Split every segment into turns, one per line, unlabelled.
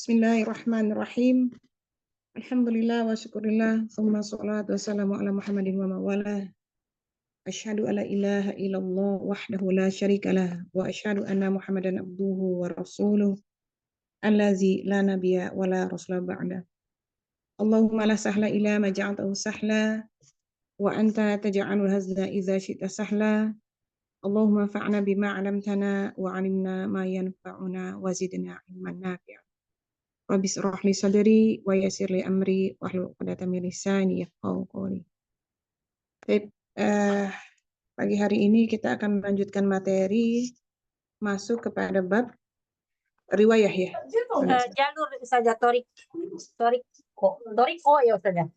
Bismillahirrahmanirrahim. Alhamdulillah wa syukurillah. Thumma salatu wassalamu ala Muhammadin wa mawala. Asyhadu alla ilaha illallah wahdahu la syarikalah. Wa asyhadu anna Muhammadan abduhu wa rasuluh. Allazi la nabiyya wa la rasula ba'da. Allahumma la sahla illa ma ja'altahu sahla. Wa anta taj'alul hazna idza syi'ta sahla. Allahumma fa'na bima 'allamtana wa 'allimna ma yanfa'una wa zidna ilman nafi'a. Rabbi shrah li sadri wa yassir li amri wahlul 'uqdatam min lisani yafqahu qawli. Baik, pagi hari ini kita akan melanjutkan materi masuk kepada bab riwayah ya.
Jalur saja toriko ya saja.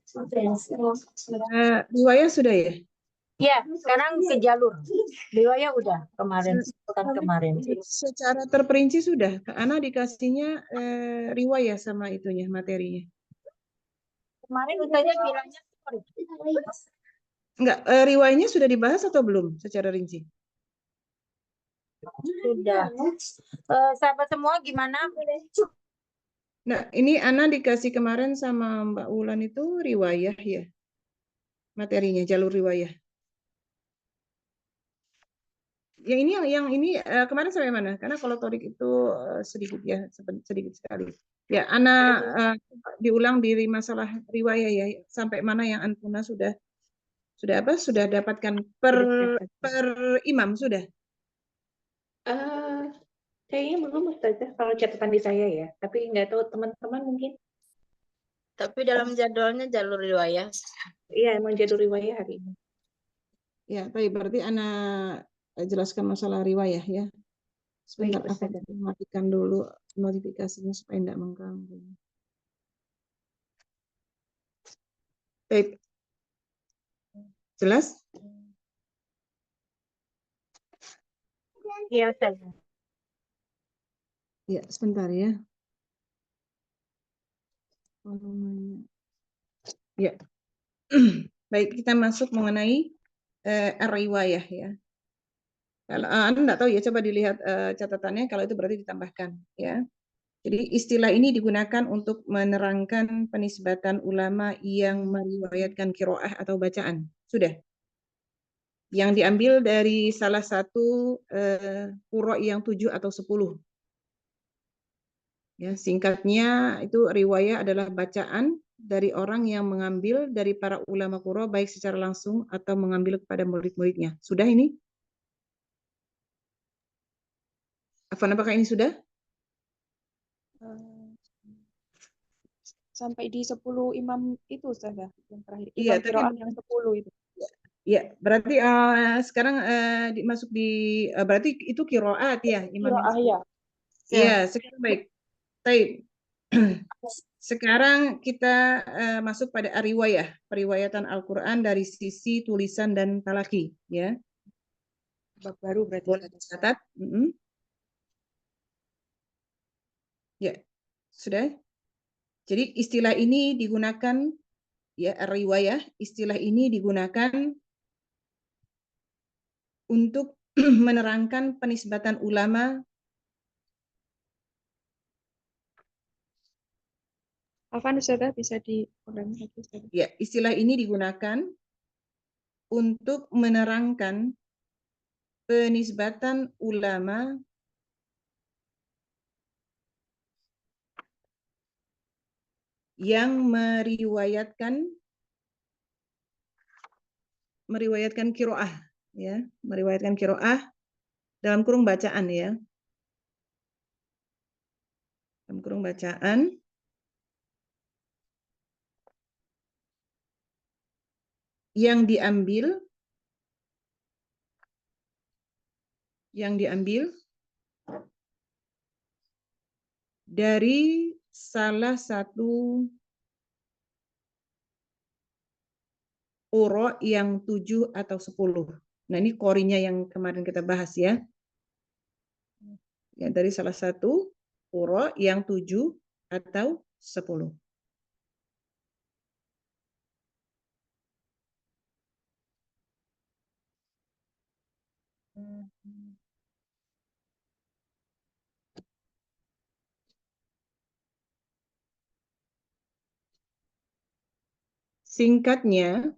Riwayah sudah ya?
Ya, sekarang ke jalur. Riwayah udah kemarin.
Secara terperinci sudah. Ana dikasihnya riwayah sama itunya materinya.
Kemarin Ustazah bilangnya torik.
Enggak, riwayahnya sudah dibahas atau belum secara rinci?
Sudah. Sahabat semua gimana?
Nah, ini Ana dikasih kemarin sama Mbak Wulan itu riwayah ya. Materinya jalur riwayah. Yang ini kemarin sampai mana? Karena kalau torik itu sedikit ya, sedikit sekali. Ya, Ana diulang diri masalah riwayah ya, sampai mana yang Anpuna sudah apa? Sudah dapatkan per imam sudah?
Kayaknya belum Ustazah kalau catatan di saya ya, tapi nggak tahu teman-teman mungkin.
Tapi dalam jadwalnya jalur riwayah.
Iya, emang jalur riwayah hari ini.
Ya, baik, berarti Ana jelaskan masalah riwayah ya. Sebentar, aku matikan dulu notifikasinya supaya tidak mengganggu. Baik. Jelas?
Iya, Ustazah.
Ya, sebentar ya. Ya. Baik, kita masuk mengenai riwayah ya. Kalau Anda enggak tahu ya, coba dilihat catatannya, kalau itu berarti ditambahkan ya. Jadi istilah ini digunakan untuk menerangkan penisbatan ulama yang meriwayatkan qiraah atau bacaan. Sudah. Yang diambil dari salah satu qurra yang 7 atau 10. Ya, singkatnya itu riwayah adalah bacaan dari orang yang mengambil dari para ulama qurra baik secara langsung atau mengambil kepada murid-muridnya. Sudah ini? Apakah ini sudah?
Sampai di 10 imam itu saja yang terakhir.
Iya,
Imam qiraah yang 10 itu.
Ya, berarti sekarang masuk di berarti itu qiraat ya, imam yang
Qiraah ya.
Iya, sekarang baik. Baik. Sekarang kita masuk pada riwayah, periwayatan Al-Qur'an dari sisi tulisan dan talaki, ya.
Bab baru berarti.
Boleh dicatat? Ya, sudah. Jadi istilah ini digunakan ya riwayah, istilah ini digunakan untuk menerangkan penisbatan ulama.
Afan Ustazah bisa diulangi lagi Ustazah.
Ya, istilah ini digunakan untuk menerangkan penisbatan ulama yang meriwayatkan qiraah ya, meriwayatkan qiraah dalam kurung bacaan ya. Dalam kurung bacaan yang diambil dari salah satu qurra yang 7 atau 10. Nah, ini qorinya yang kemarin kita bahas ya. Ya, dari salah satu qurra yang 7 atau 10. Singkatnya,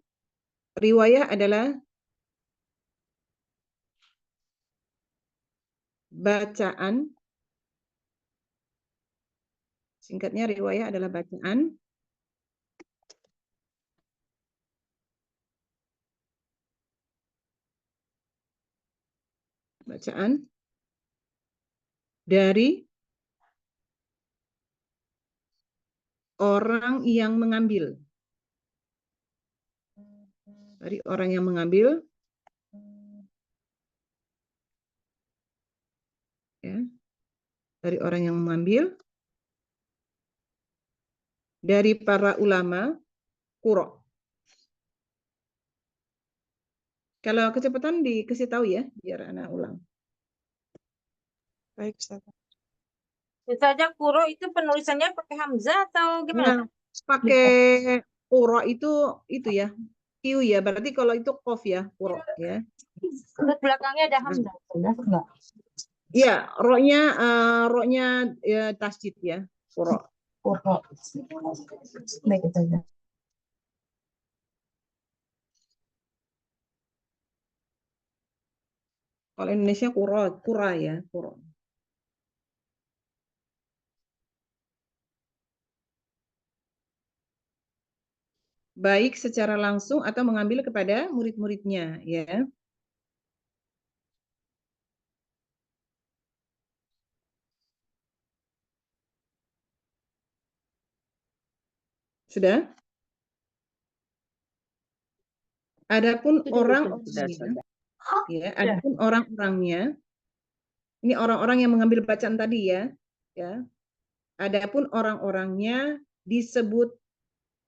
riwayah adalah bacaan. Singkatnya, riwayah adalah bacaan dari orang yang mengambil. Dari orang yang mengambil, ya, dari orang yang mengambil, dari para ulama qurra. Kalau kecepatan dikasih tahu ya, biar anak ulang.
Baik, Ustaz.
Saja kuro itu penulisannya pakai hamzah atau gimana?
Nah, pakai qurra itu ya, Q ya, berarti kalau itu qaf ya, qurra ya.
Terus belakangnya ada hamzah. Enggak.
Iya, roknya ya, tasjid ya, qurra.
Kuro. Baik saja.
Kalau Indonesia qurra ya, qurra. Baik secara langsung atau mengambil kepada murid-muridnya ya. Sudah? Adapun orang-orangnya, ya, adapun orang-orangnya, ini orang-orang yang mengambil bacaan tadi ya, ya. Adapun orang-orangnya disebut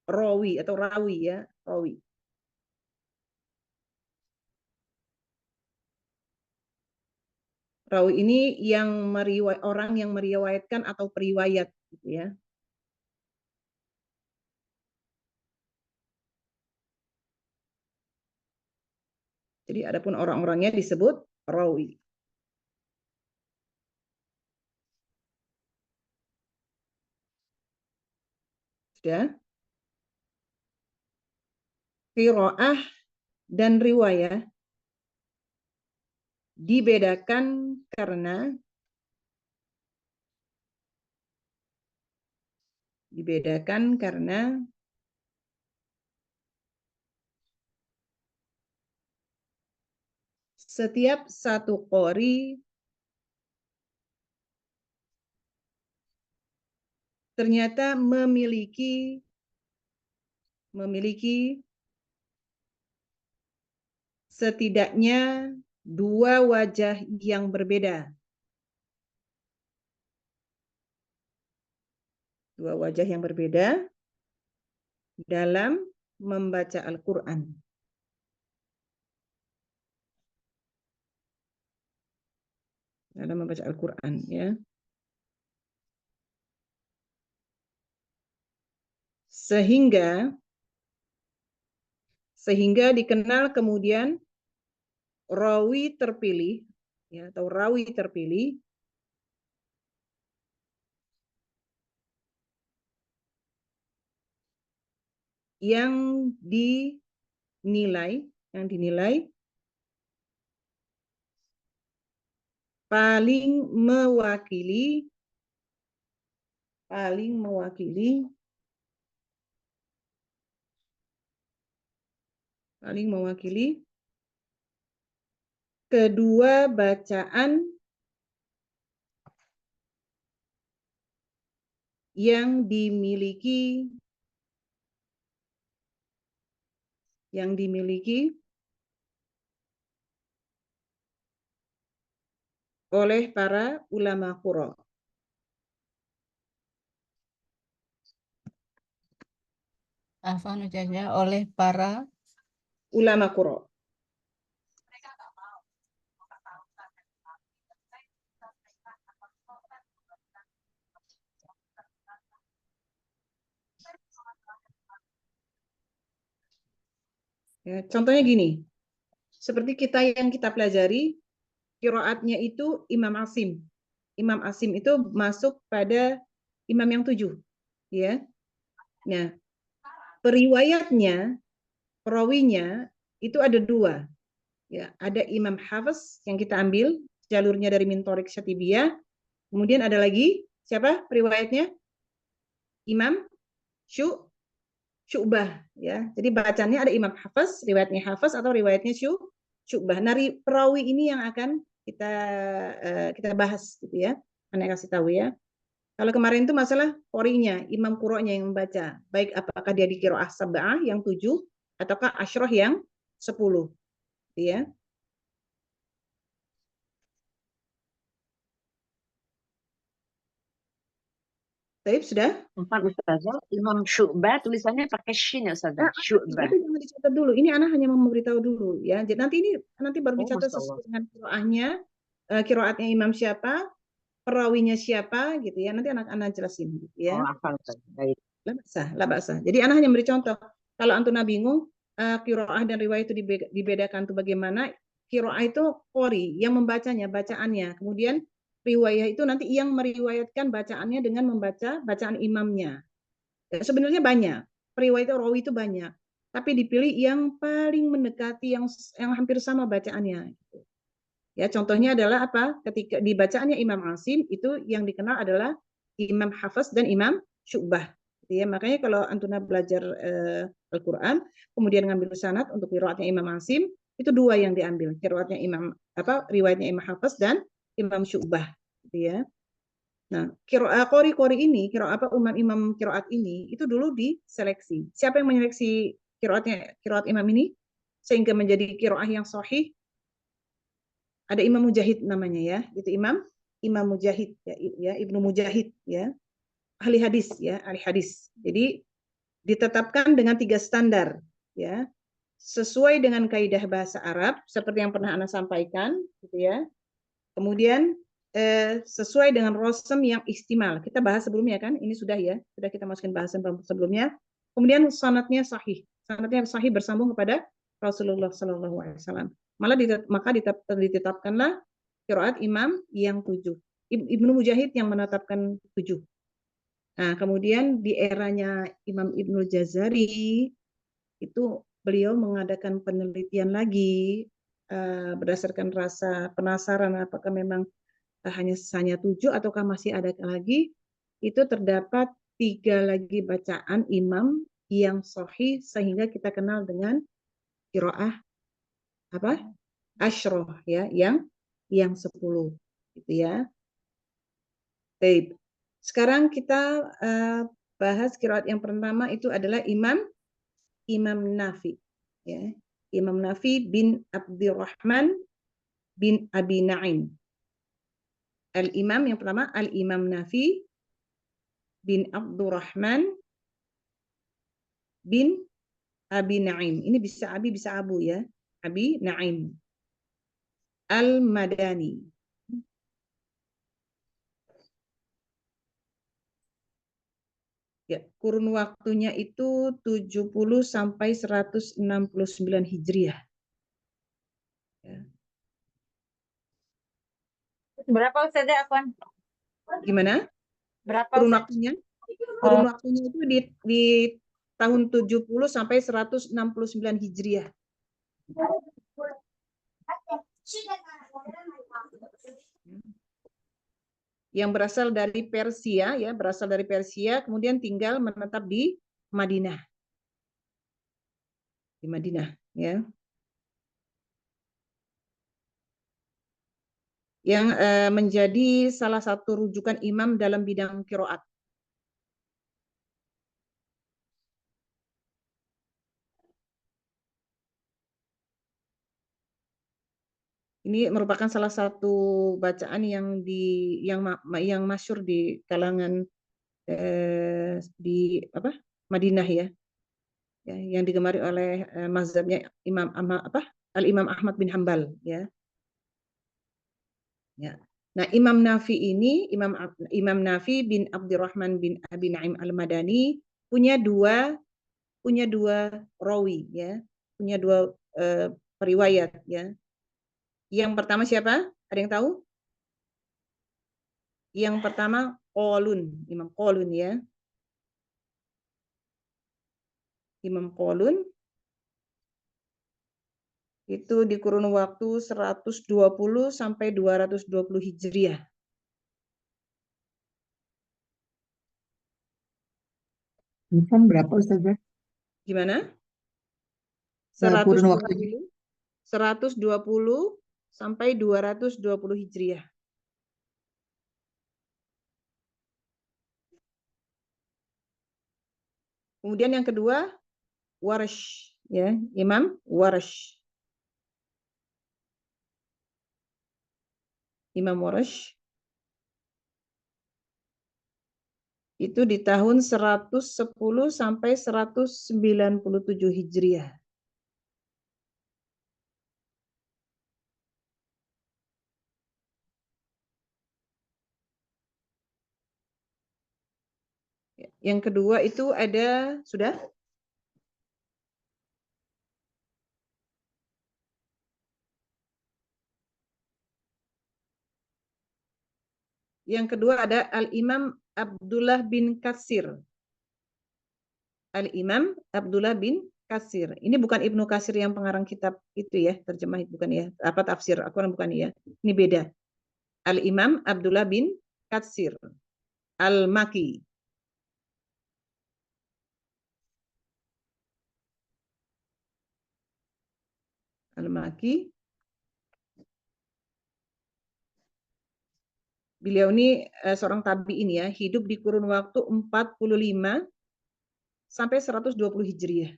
rawi atau rawi ya, rawi. Rawi ini yang orang yang meriwayatkan atau periwayat gitu ya. Jadi adapun orang-orangnya disebut rawi. Sudah? Qiraah dan riwayah dibedakan karena setiap satu qori ternyata memiliki setidaknya dua wajah yang berbeda. Dua wajah yang berbeda dalam membaca Al-Quran. Dalam membaca Al-Quran ya. Sehingga dikenal kemudian rawi terpilih ya, atau rawi terpilih yang dinilai paling mewakili kedua bacaan yang dimiliki oleh para ulama qurra.
Afwan Ustazah, oleh para
Ulama qurra. Ya, contohnya gini, seperti yang kita pelajari, qiraatnya itu Imam Asim. Imam Asim itu masuk pada imam yang 7. Ya. Nah, periwayatnya, perawinya itu ada dua. Ya, ada Imam Hafiz yang kita ambil jalurnya dari min thariq Syatibiyah. Kemudian ada lagi siapa periwayatnya? Imam Syu'bah ya. Jadi bacanya ada Imam Hafiz, riwayatnya Hafiz atau riwayatnya Syu'bah. Nah, perawi ini yang akan kita bahas gitu ya. Anda kasih tahu ya. Kalau kemarin itu masalah qori'nya, imam qura'nya yang membaca. Baik apakah dia di qiraah sab'ah yang 7 ataukah asyrah yang 10. Gitu ya. Baik, sudah?
Empat Ustazah, Imam Syu'bah tulisannya pakai shin ya Ustazah. Syu'bah.
Tapi jangan dicatat dulu. Ini anak hanya memberitahu dulu ya. Jadi nanti baru
Oh,
dicatat
Masya Allah.
sesuai dengan qiraahnya, qiraatnya imam siapa, perawinya siapa gitu ya. Nanti anak-anak jelasin gitu
Oh,
ya.
hafal Ustazah. Baik.
Lah basah. Jadi anak hanya beri contoh. Kalau antuna bingung, qiraah dan riwayat itu dibedakan tuh bagaimana? Qiraah itu qori yang membacanya, bacaannya. Kemudian riwayat itu nanti yang meriwayatkan bacaannya dengan membaca bacaan imamnya. Ya, sebenarnya banyak. Riwayat rawi itu banyak. Tapi dipilih yang paling mendekati yang hampir sama bacaannya. Ya, contohnya adalah apa? Ketika di bacaannya Imam Asim itu yang dikenal adalah Imam Hafiz dan Imam Syu'bah. Ya, makanya kalau antuna belajar Al-Qur'an, kemudian ngambil sanad untuk riwayatnya Imam Asim, itu dua yang diambil, riwayatnya riwayatnya Imam Hafiz dan Imam Syu'bah, gitu ya. Nah, qori ini, imam qiraat ini itu dulu diseleksi. Siapa yang menyeleksi qiraat imam ini sehingga menjadi qiraah yang sahih? Ada Imam Mujahid namanya ya, itu Imam Mujahid ya, Ibnu Mujahid ya, ahli hadis ya, ahli hadis. Jadi ditetapkan dengan 3 standar ya, sesuai dengan kaidah bahasa Arab seperti yang pernah Anda sampaikan gitu ya. Kemudian sesuai dengan rosem yang istimal. Kita bahas sebelumnya kan, ini sudah kita masukin bahasan sebelumnya. Kemudian sanadnya sahih bersambung kepada Rasulullah SAW. Maka ditetapkanlah qiraat imam yang 7. Ibnu Mujahid yang menetapkan 7. Nah, kemudian di eranya Imam Ibnu Jazari itu beliau mengadakan penelitian lagi berdasarkan rasa penasaran apakah memang hanya 7 ataukah masih ada lagi. Itu terdapat 3 lagi bacaan imam yang sahih sehingga kita kenal dengan qiraah asyrah ya, yang 10 gitu ya. Baik. Sekarang kita bahas qiraat yang pertama itu adalah Imam Nafi ya. Imam Nafi bin Abdurrahman bin Abi Naim. Al-Imam yang pertama Al-Imam Nafi bin Abdurrahman bin Abi Naim. Ini bisa Abi bisa Abu ya. Abi Naim Al-Madani. Ya, kurun waktunya itu 70 sampai 169 Hijriah. Ya.
Berapa Ustazah Afwan?
Gimana?
Berapa
Kurun
Ustazah?
waktunya? Kurun waktunya itu di tahun 70 sampai 169 Hijriah. Yang berasal dari Persia ya, kemudian tinggal menetap di Madinah. Di Madinah ya. Yang menjadi salah satu rujukan imam dalam bidang qiraat. Ini merupakan salah satu bacaan yang masyhur di kalangan di Madinah ya. Yang digemari oleh mazhabnya Al-Imam Ahmad bin Hambal ya. Ya. Nah, Imam Nafi ini Imam Nafi bin Abdurrahman bin Abi Naim Al-Madani punya dua rawi ya. Punya dua periwayat ya. Yang pertama siapa? Ada yang tahu? Yang pertama Imam Qalun ya. Imam Qalun itu di kurun waktu 120 sampai 220 Hijriah.
Hisham berapa Ustazah?
Gimana?
Kurun waktunya.
120 sampai 220 Hijriah. Kemudian yang kedua, Warsh, ya, Imam Warsh. Imam Warsh itu di tahun 110 sampai 197 Hijriah. Yang kedua itu ada, sudah? Yang kedua ada Al-Imam Abdullah bin Katsir. Al-Imam Abdullah bin Katsir. Ini bukan Ibnu Katsir yang pengarang kitab itu ya, terjemah bukan ya, apa tafsir, aku bukan ya. Ini beda. Al-Imam Abdullah bin Katsir Al-Maki. Al-Maki. Beliau ini seorang tabi'in ya, hidup di kurun waktu 45 sampai 120 Hijriah.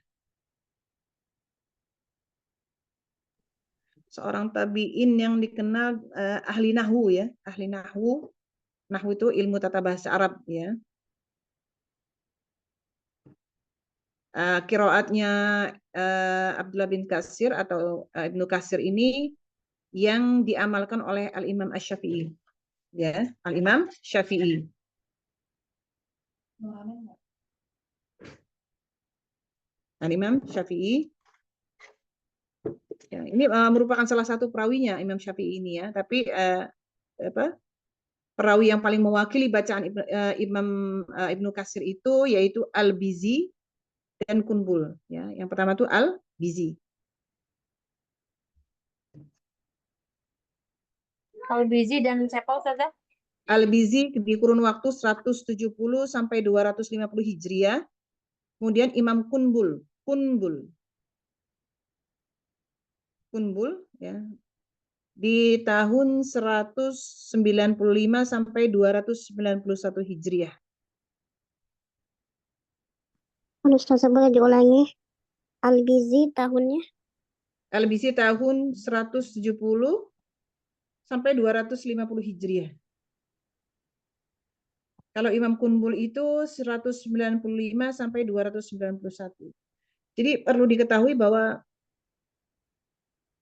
Seorang tabi'in yang dikenal ahli nahwu ya, ahli nahwu. Nahwu itu ilmu tata bahasa Arab ya. Qiraatnya Abdullah bin Katsir atau Ibnu Katsir ini yang diamalkan oleh Al-Imam Asy-Syafi'i. Ya, Al-Imam Syafi'i. Al-Imam Syafi'i. Ya, ini merupakan salah satu perawinya Imam Syafi'i ini ya, tapi perawi yang paling mewakili bacaan Imam Ibnu Katsir itu yaitu Al-Bizi dan Kunbul ya. Yang pertama itu Al-Bizi.
Al-Bizi dan siapa Ustazah?
Al-Bizi di kurun waktu 170 sampai 250 Hijriah. Kemudian Imam Kunbul ya. Di tahun 195 sampai 291 Hijriah.
Ustazah boleh diulangi? Al-Bizi tahunnya?
Al-Bizi tahun 170 sampai 250 Hijriah. Kalau Imam Kunbul itu 195 sampai 291. Jadi perlu diketahui bahwa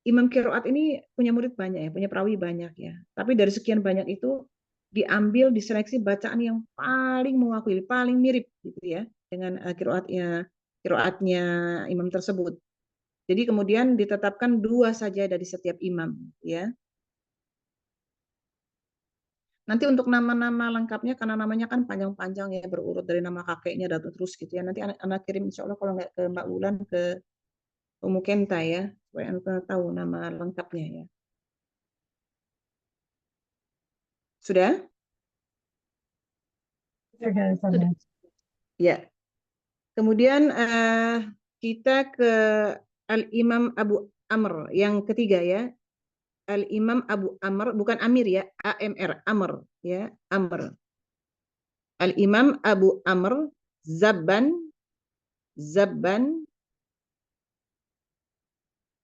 Imam Qiraat ini punya murid banyak ya, punya perawi banyak ya. Tapi dari sekian banyak itu diambil diseleksi bacaan yang paling mewakili, paling mirip gitu ya dengan qiraatnya imam tersebut. Jadi kemudian ditetapkan 2 saja dari setiap imam ya. Nanti untuk nama-nama lengkapnya karena namanya kan panjang-panjang ya, berurut dari nama kakeknya dan terus gitu ya. Nanti anak kirim insya Allah kalau nggak ke Mbak Ulan ke Umu Kenta ya, supaya anak tahu nama lengkapnya ya. Sudah?
Sudah.
Ya. Kemudian kita ke Al-Imam Abu Amr yang ketiga ya. Al-Imam Abu Amr, bukan Amir ya, AMR, Amr ya, Amr. Al-Imam Abu Amr Zabban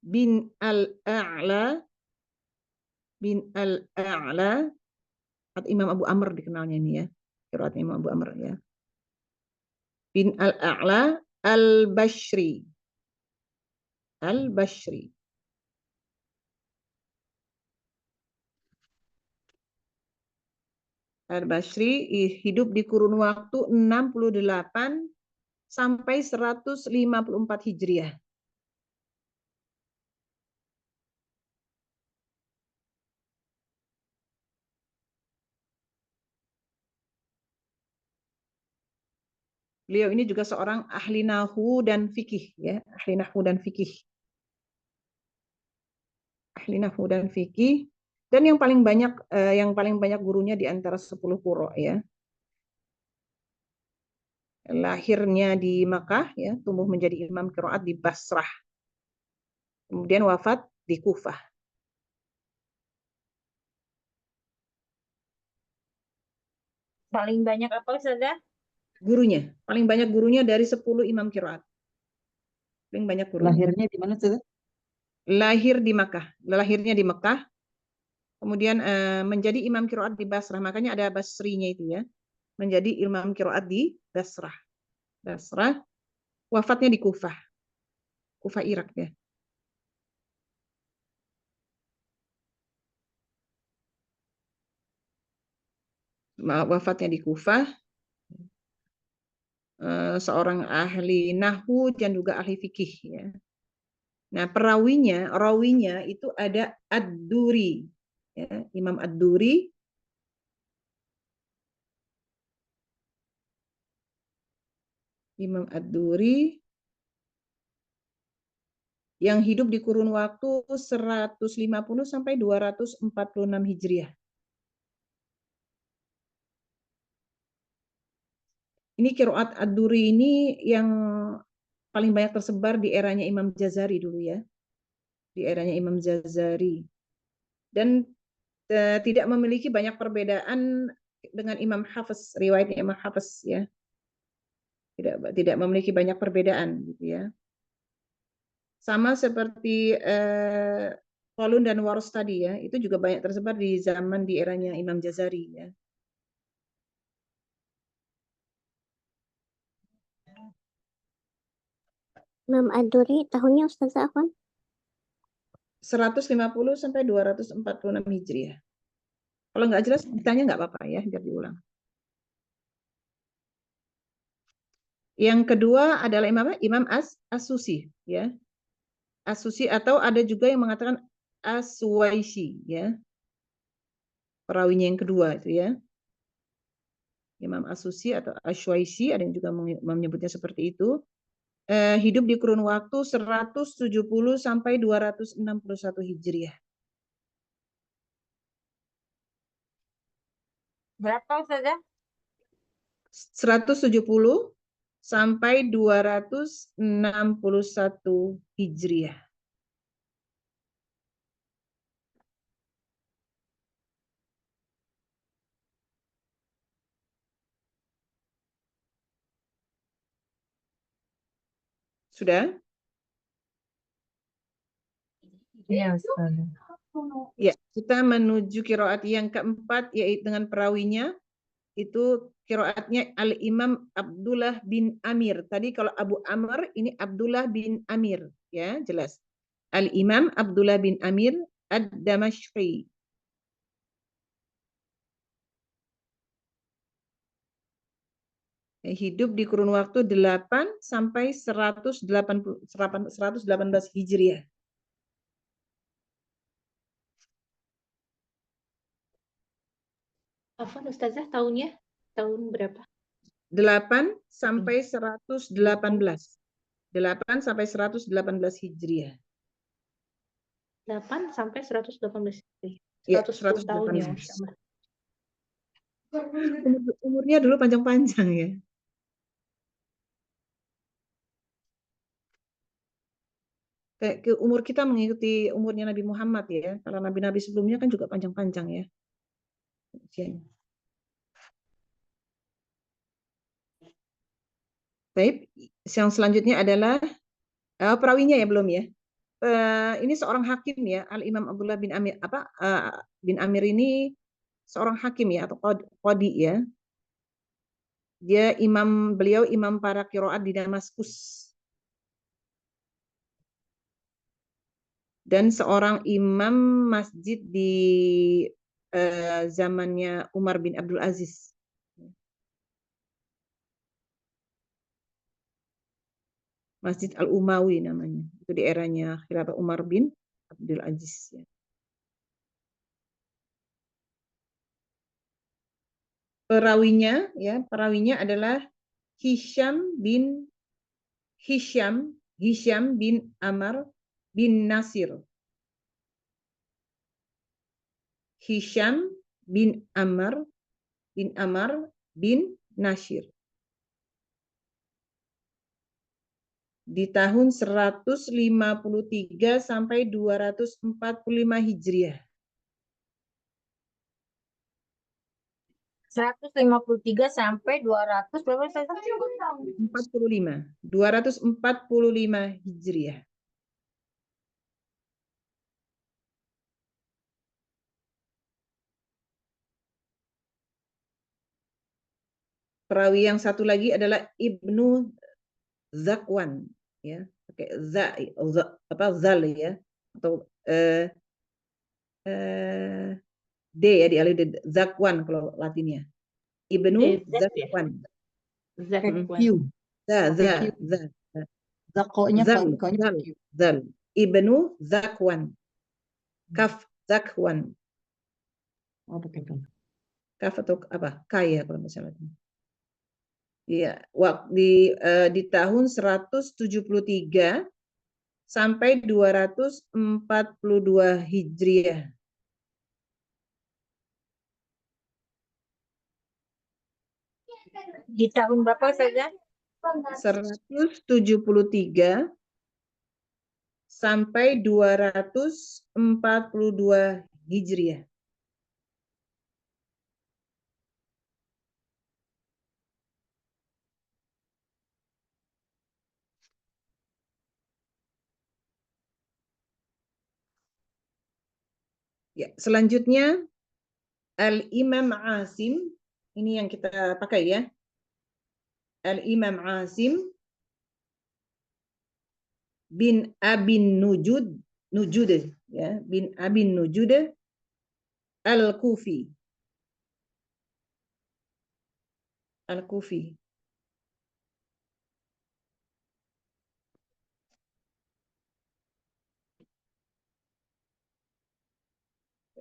bin Al-A'la atau Imam Abu Amr dikenalnya ini ya. Qiraat Imam Abu Amr ya. Bin Al-A'la Al-Bashri. Al-Bashri hidup di kurun waktu 68 sampai 154 Hijriah. Beliau ini juga seorang ahli nahwu dan fikih, ya, ahli nahwu dan fikih. Ahli nahwu dan fikih. Dan yang paling banyak gurunya di antara 10 qurra, ya. Lahirnya di Makkah, ya, tumbuh menjadi imam qiraat di Basrah. Kemudian wafat di Kufah.
Paling banyak apa Ustazah?
Gurunya, paling banyak gurunya dari 10 imam qiraat. Paling banyak gurunya.
Lahirnya di mana, Ustazah?
Lahirnya di Mekah, kemudian menjadi imam qiraat di Basrah. Makanya ada Basrinya itu, ya. Menjadi imam qiraat di Basrah. Wafatnya di Kufah. Kufah Irak, ya. Wafatnya di Kufah. Seorang ahli nahwu dan juga ahli fikih, ya. Nah, rawinya itu ada Ad-Duri, ya, Imam Ad-Duri. Imam Ad-Duri yang hidup di kurun waktu 150 sampai 246 Hijriah. Ini qiraat Ad-Duri ini yang paling banyak tersebar di eranya Imam Jazari dulu, ya. Di eranya Imam Jazari. Dan tidak memiliki banyak perbedaan dengan Imam Hafiz, riwayatnya Imam Hafiz, ya. Tidak memiliki banyak perbedaan, gitu, ya. Sama seperti Qalun dan Warsh tadi, ya, itu juga banyak tersebar di zaman di eranya Imam Jazari, ya.
Imam Ad-Duri tahunnya Ustazah Afwan?
150 sampai 246 Hijriah. Kalau nggak jelas ditanya nggak apa-apa, ya, biar diulang. Yang kedua adalah Imam As-Susi, ya. As-Susi, atau ada juga yang mengatakan As-Suwaisi, ya. Perawinya yang kedua itu, ya. Imam As-Susi atau As-Suwaisi, ada yang juga menyebutnya seperti itu. Hidup di kurun waktu 170 sampai 261 Hijriah.
Berapa Ustazah?
170 sampai 261 Hijriah. Sudah?
Iya Ustazah.
Ya, kita menuju qiraat yang keempat, yaitu dengan perawinya. Itu qiraatnya Al-Imam Abdullah bin Amir. Tadi kalau Abu Amr, ini Abdullah bin Amir, ya, jelas. Al-Imam Abdullah bin Amir Ad-Damashqi. Hidup di kurun waktu 8 sampai 118 Hijriah.
Afwan Ustazah tahunnya? Tahun berapa?
8 sampai 118. 8 sampai 118 Hijriah.
8 sampai 118 Hijriah.
Ya,
110 tahun ya,
118.
Masya Allah.
Umurnya dulu panjang-panjang, ya. Kayak umur kita mengikuti umurnya Nabi Muhammad, ya. Kalau nabi-nabi sebelumnya kan juga panjang-panjang, ya. Baik, yang selanjutnya adalah perawinya, ya, belum, ya. Ini seorang hakim, ya, Al-Imam Abdullah bin Amir bin Amir ini seorang hakim, ya, atau qadi, ya. Beliau imam para qiraat di Damaskus. Dan seorang imam masjid di zamannya Umar bin Abdul Aziz. Masjid Al-Umawi namanya. Itu di eranya Khilafah Umar bin Abdul Aziz, ya. Perawinya adalah Hisham bin Amr bin Nasir. Hisham bin Amr bin Nasir. Di tahun 153 sampai 245 Hijriah.
153 sampai 200 berapa Ustazah?
245 Hijriah. Perawi yang satu lagi adalah Ibnu Zakwan, ya, pakai zal ya, atau D ya, dialih Zakwan kalau Latinnya. Ibnu Zakwan.
Q.
Zal.
Zakonya Q.
Ibnu Zakwan. Kaf Zakwan.
Oh, pakai K.
Kaf atau apa? K ya kalau misalnya. Ya, di tahun 173 sampai 242 Hijriah.
Di tahun berapa Ustazah?
173 sampai 242 Hijriah. Ya, selanjutnya Al-Imam Asim, ini yang kita pakai ya. Al-Imam Asim bin Abin Nujud ya, bin Abin Nujud Al-Kufi. Al-Kufi.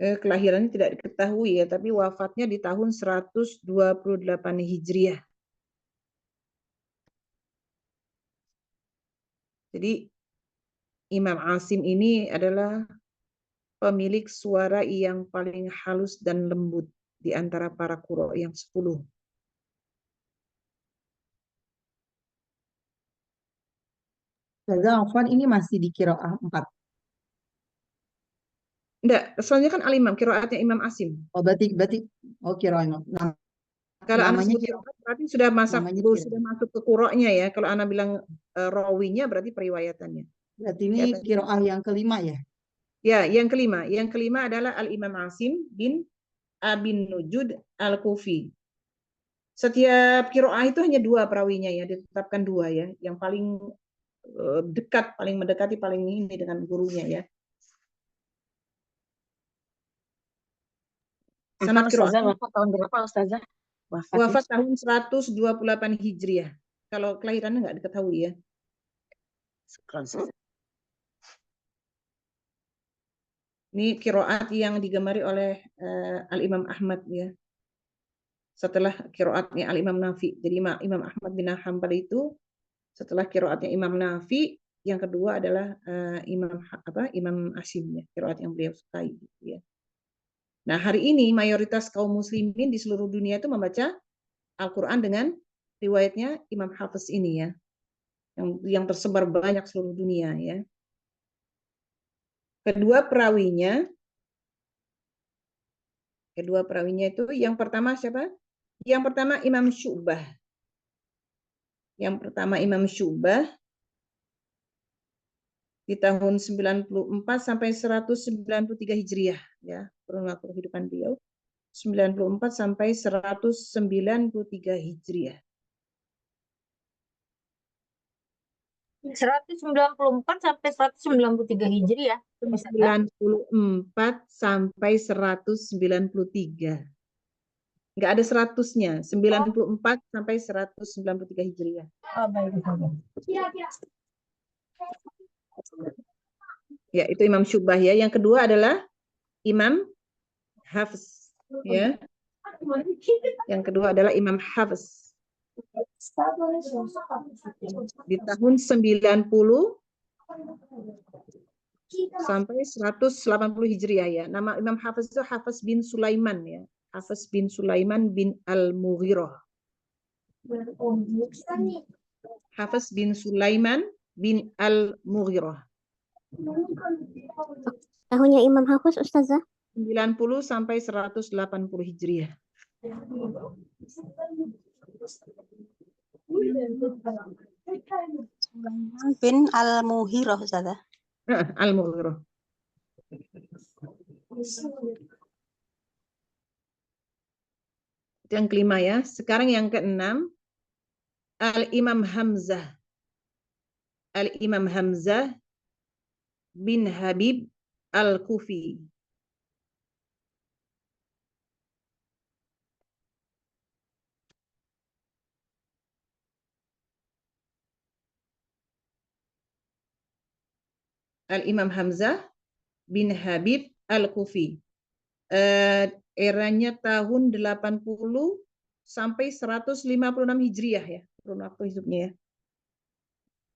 Kelahirannya tidak diketahui ya, tapi wafatnya di tahun 128 Hijriah. Jadi Imam Asim ini adalah pemilik suara yang paling halus dan lembut di antara para qurra yang 10.
Ustazah Afwan ini masih di qiraah 4.
Enggak, soalnya kan al-imam, qiraatnya Imam Asim.
Oh, berarti qiraah 4.
Kalau anak
namanya
sebut qiraat berarti sudah masuk ke qurra'nya ya. Kalau anak bilang rawinya berarti periwayatannya.
Berarti ini qiraah yang kelima ya?
Ya, yang kelima. Yang kelima adalah Al-Imam Asim bin Abin Nujud Al-Kufi. Setiap qiraah itu hanya 2 perawinya ya, ditetapkan 2 ya. Yang paling dekat, paling mendekati, paling ini dengan gurunya ya.
Sanad Ustazah wafat tahun berapa Ustazah?
Wafat tahun 128 Hijriah. Kalau kelahirannya nggak diketahui ya. Ini qiraat yang digemari oleh Al-Imam Ahmad ya. Setelah qiraatnya Al-Imam Nafi. Jadi Imam Ahmad bin Hanbal itu setelah qiraatnya Imam Nafi, yang kedua adalah Imam Asim ya, qiraat yang beliau sukai gitu ya. Nah, hari ini mayoritas kaum muslimin di seluruh dunia itu membaca Al-Qur'an dengan riwayatnya Imam Hafiz ini ya. Yang tersebar banyak seluruh dunia ya. Kedua perawinya itu yang pertama siapa? Yang pertama Imam Syu'bah. Di tahun 94 sampai 193 Hijriah ya, kurun waktu kehidupan beliau. 94 sampai 193 Hijriah.
194 sampai 193 Hijriah.
94 sampai 193. Enggak ada 100-nya. 94 sampai 193 Hijriah.
Oh, baik.
Ya, itu Imam Syu'bah ya. Yang kedua adalah Imam Hafiz ya. Yang kedua adalah Imam Hafiz. Di tahun 90 sampai 180 Hijriah ya. Nama Imam Hafiz itu Hafiz bin Sulaiman ya. Hafiz bin Sulaiman bin Al-Mughirah. Hafiz bin Sulaiman bin Al-Mughirah.
Tahunnya Imam Hafiz, Ustazah?
90 sampai 180 Hijriah.
Bin Al-Mughirah, Ustazah.
Al-Mughirah. Itu yang kelima ya. Sekarang yang keenam, Al-Imam Hamzah. Al-Imam Hamzah bin Habib Al-Kufi. Al-Imam Hamzah bin Habib Al-Kufi. Eranya tahun 80 sampai 156 Hijriah ya, kurun waktu hidupnya ya.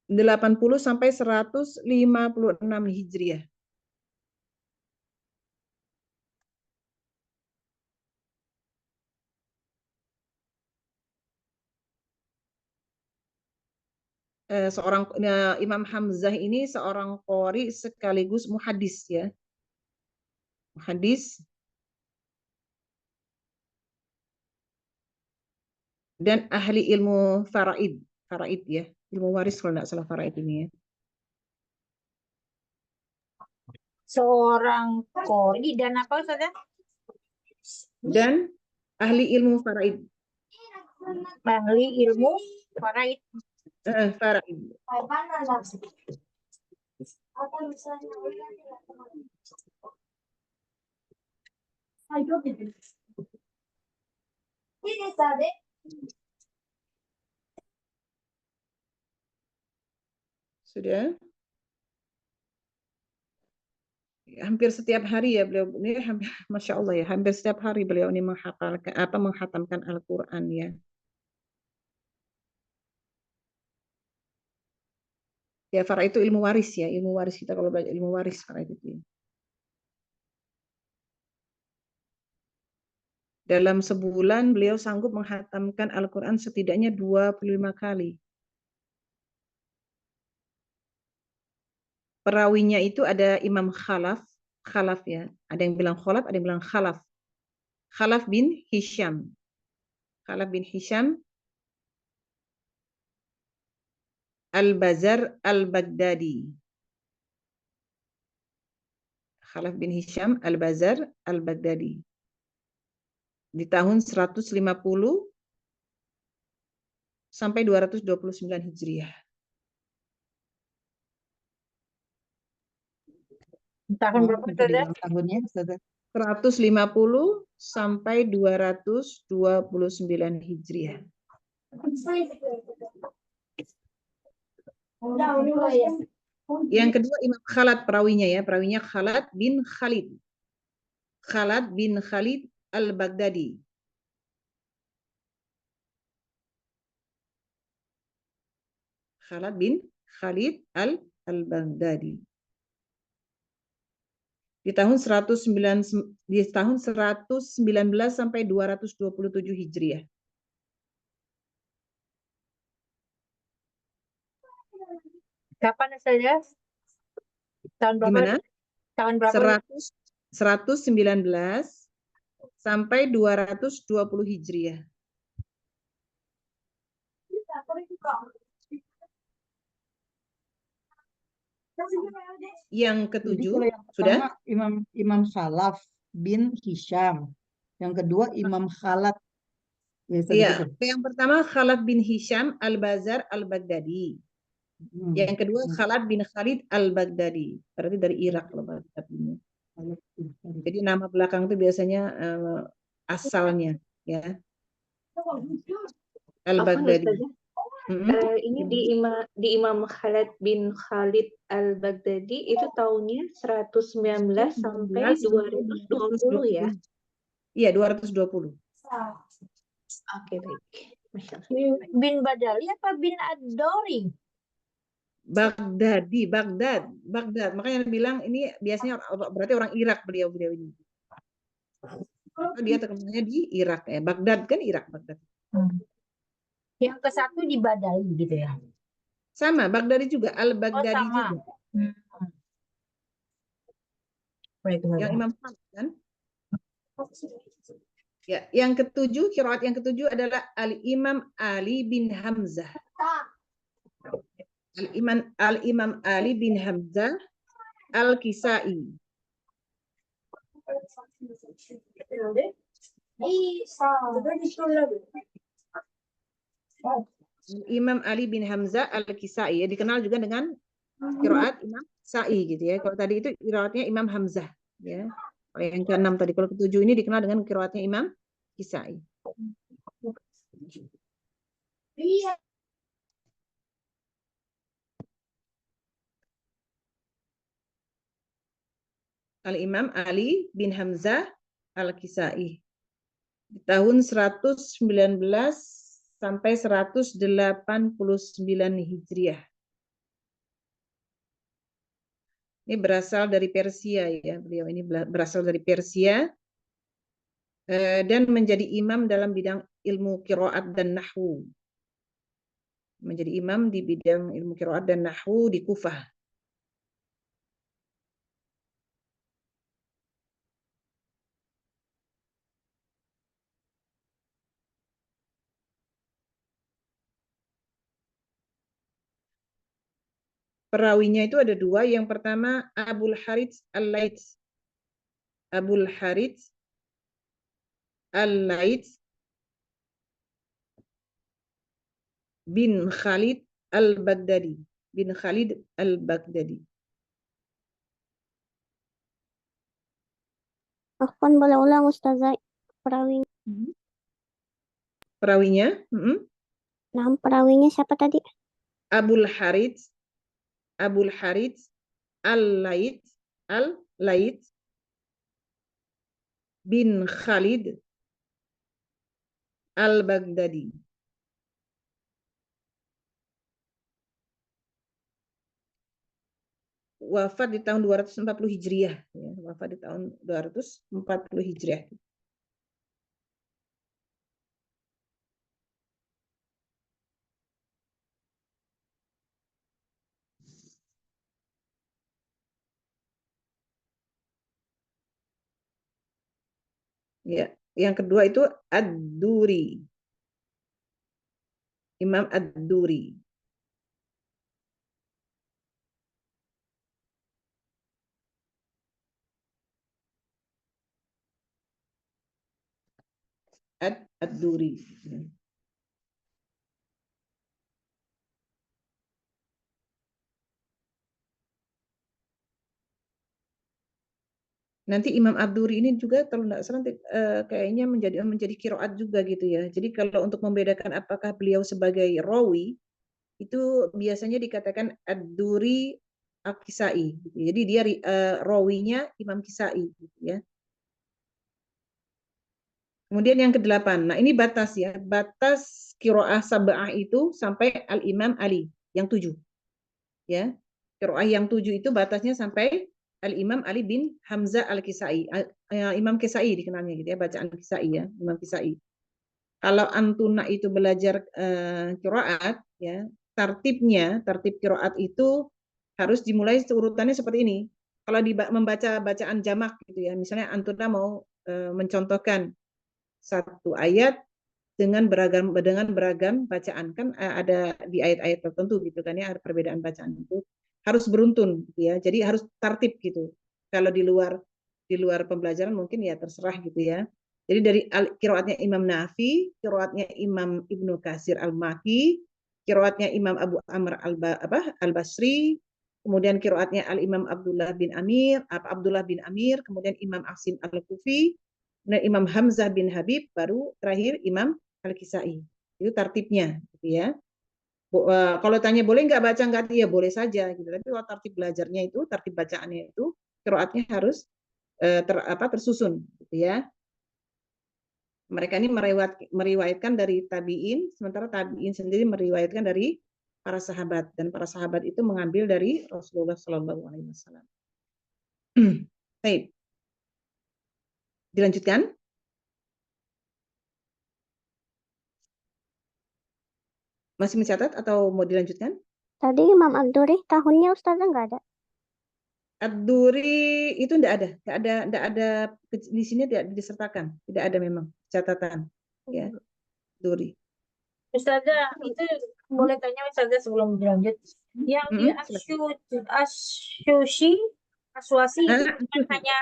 80 sampai 156 Hijriah. Imam Hamzah ini seorang qori sekaligus muhaddis ya. Muhaddis dan ahli ilmu faraid. Faraid ya, ilmu waris kalau tidak salah faraid ini ya.
Seorang qori dan apa Ustazah?
Dan ahli ilmu faraid.
Ahli ilmu faraid.
Faraid. Sudah. Hampir setiap hari ya beliau ini, Masya Allah ya, hampir setiap hari beliau ini menghatamkan Al-Quran ya. Ya, faraid itu ilmu waris ya, ilmu waris kita kalau belajar ilmu waris faraid itu. Dalam sebulan beliau sanggup menghatamkan Al-Quran setidaknya 25 kali. Perawinya itu ada Imam Khalaf ya. Ada yang bilang Khalaf, ada yang bilang Khalaf. Khalaf bin Hisham. Khalaf bin Hisham Al-Bazar Al-Baghdadi. Khalaf bin Hisham Al-Bazar Al-Baghdadi. Di tahun 150 sampai 229 Hijriah.
Tahun berapa Ustazah?
Tahunnya, Ustazah.
150 sampai 229 Hijriah. Yang kedua Imam Khalad perawinya ya, perawinya Khalad bin Khalid. Khalad bin Khalid Al-Baghdadi. Khalad bin Khalid Al-Baghdadi. Di tahun 119 sampai 227 Hijriah.
Kapan Ustazah? Tahun berapa?
Gimana?
Tahun berapa?
119 sampai 220 Hijriah. Yang ketujuh sudah
Imam Khalaf bin Hisham. Yang kedua Imam Khalad.
Iya, yang pertama Khalad bin Hisham Al-Bazar Al-Baghdadi. Yang kedua Khalad bin Khalid Al-Baghdadi. Berarti dari Irak loh Baghdadinya. Jadi nama belakang itu biasanya asalnya ya. Al-Baghdadi.
Ini di Imam Khalid bin Khalid Al-Baghdadi itu tahunnya 119 sampai 220 ya?
Iya, 220.
Oke, baik. Masya Allah.
Bin Badali apa bin Ad-Dori?
Baghdadi, Baghdad. Makanya bilang ini biasanya berarti orang Irak beliau ini. Dia terkenalnya di Irak ya. Baghdad kan Irak, Baghdad.
Yang ke satu di Badali gitu ya.
Sama, Baghdadi juga,
Oh,
Al-Baghdadi
sama.
juga.
Baik,
Yang Imam Hamzah kan? Ya, yang ketujuh, qiraat yang ketujuh adalah Al-Imam Ali bin Hamzah. Al-Imam Ali bin Hamzah Al-Kisai. Imam Ali bin Hamzah Al-Kisai, ya, dikenal juga dengan qiraat Imam Sa'i gitu ya. Kalau tadi itu qiraatnya Imam Hamzah ya. Kalau yang ke-6 tadi, kalau ke-7 ini dikenal dengan qiraatnya Imam Kisai. Al-Imam Ali bin Hamzah Al-Kisai. Di tahun 119 sampai 189 Hijriah. Ini berasal dari Persia ya, beliau ini berasal dari Persia dan menjadi imam dalam bidang ilmu qiraat dan nahwu. Menjadi imam di bidang ilmu qiraat dan nahwu di Kufah. Perawinya itu ada dua. Yang pertama Abul Harits Al-Laits. Abul Harits Al-Laits bin Khalid Al-Baghdadi. Bin Khalid Al-Baghdadi.
Afwan, boleh ulang Ustazah perawi.
Perawinya?
Nah, perawinya siapa tadi?
Abul Harits Al-Laits bin Khalid Al-Baghdadi. Wafat di tahun 240 Hijriah ya, wafat di tahun 240 Hijriah. Ya, yang kedua itu Ad-Duri. Imam Ad-Duri. Ad-Duri. Nanti Imam Ad-Duri ini juga kalau tidak salah kayaknya menjadi qiraat juga gitu ya. Jadi kalau untuk membedakan apakah beliau sebagai rawi itu biasanya dikatakan Ad-Duri Al-Kisai gitu. Jadi dia rawinya Imam Kisai gitu ya. Kemudian yang ke-8. Nah, ini batas ya. Batas qiraah sab'ah itu sampai Al-Imam Ali yang 7. Ya. Qiraah yang 7 itu batasnya sampai Al-Imam Ali bin Hamzah Al-Kisai. Imam Kisai dikenalnya gitu ya, bacaan Kisai ya, Imam Kisai. Kalau antuna itu belajar qiraat ya, tertib qiraat itu harus dimulai urutannya seperti ini. Kalau membaca bacaan jamak gitu ya, misalnya antuna mau mencontohkan satu ayat dengan beragam bacaan, kan ada di ayat-ayat tertentu gitu kan ya, ada perbedaan bacaan itu harus beruntun gitu ya, jadi harus tertib gitu. Kalau di luar pembelajaran mungkin ya terserah gitu ya. Jadi dari qiraatnya Imam Nafi, qiraatnya Imam Ibnu Katsir Al-Makki, qiraatnya Imam Abu Amr Al-Basri, kemudian qiraatnya Al-Imam Abdullah bin Amir, kemudian Imam Asim Al-Kufi, kemudian Imam Hamzah bin Habib, baru terakhir Imam Al-Kisai. Itu tertibnya gitu ya. Kalau tanya boleh nggak baca nggak, ya boleh saja gitu. Tapi kalau tertib belajarnya itu, tertib bacaannya itu, qiraatnya harus tersusun gitu ya. Mereka ini meriwayatkan dari tabi'in, sementara tabi'in sendiri meriwayatkan dari para sahabat, dan para sahabat itu mengambil dari Rasulullah Shallallahu Alaihi Wasallam. Baik, dilanjutkan. Masih mencatat atau mau dilanjutkan?
Tadi Imam Ad-Duri tahunnya Ustazah nggak ada.
Ad-Duri itu enggak ada di sini tidak disertakan, tidak ada memang catatan, ya. Duri.
Ustazah, itu boleh tanya Ustazah sebelum dilanjut. Yang di Aswasi itu bukan hanya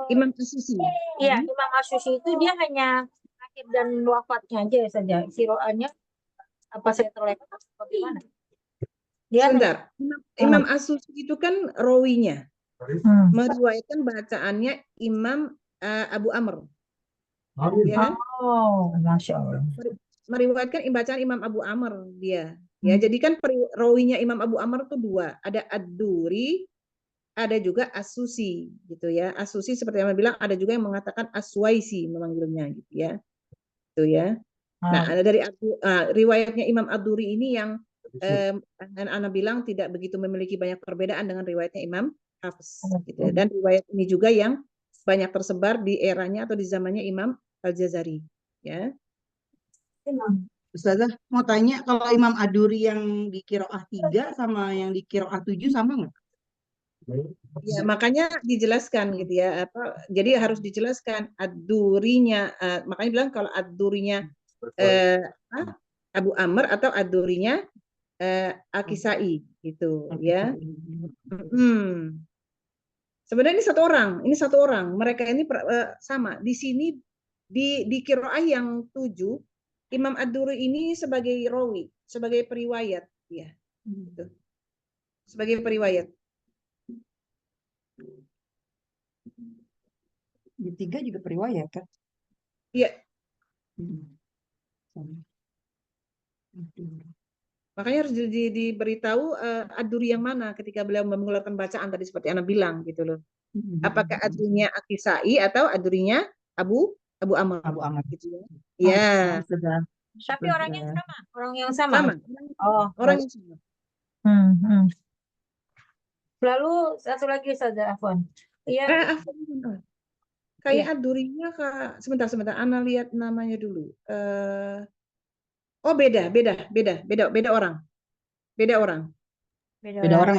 Imam As-Susi.
iya, Imam As-Susi itu dia hanya akhir dan wafatnya aja ya saja. Kiroannya apa saya terlewat atau bagaimana? Dia
Sebentar, Imam As-Susi itu kan rawinya, meriwayatkan bacaannya Imam Abu Amr. Ya kan?
Oh, Masya Allah.
Meriwayatkan bacaan Imam Abu Amr dia. Ya, jadi kan rawinya Imam Abu Amr itu dua, ada Ad-Duri, ada juga As-Susi gitu ya. As-Susi seperti yang bilang, ada juga yang mengatakan Aswaisi memanggilnya gitu ya. Itu ya. Nah, ada dari riwayatnya Imam Ad-Duri ini yang Ana bilang tidak begitu memiliki banyak perbedaan dengan riwayatnya Imam Hafiz gitu ya. Dan riwayat ini juga yang banyak tersebar di eranya atau di zamannya Imam Al-Jazari ya.
Ustazah mau tanya, kalau Imam Ad-Duri yang di Qiraah 3 sama yang di Qiraah 7 sama nggak?
Ya, makanya dijelaskan gitu ya, jadi harus dijelaskan Ad-Durinya, makanya bilang kalau Ad-Durinya Abu Amr atau Ad-Durinya Al-Kisai gitu ya. Sebenarnya ini satu orang. Mereka ini sama. Di sini di Qiraah yang 7, Imam Ad-Duri ini sebagai rawi, sebagai periwayat ya. Gitu. Sebagai periwayat.
Di 3 juga periwayat kan?
Iya. Makanya harus diberitahu Ad-Duri yang mana ketika beliau mengeluarkan bacaan tadi seperti Ana bilang gitu loh. Apakah Ad-Durinya Al-Kisai atau Ad-Durinya Abu Amr?
Abu Amr
Gitu ya.
Ya.
Tapi orang yang sama, orang yang sama. Oh,
orang yang sama.
Lalu satu lagi Ustazah Afwan. Iya.
Kayak Ad-Durinya sebentar Ana lihat namanya dulu. Oh beda orang. Beda orang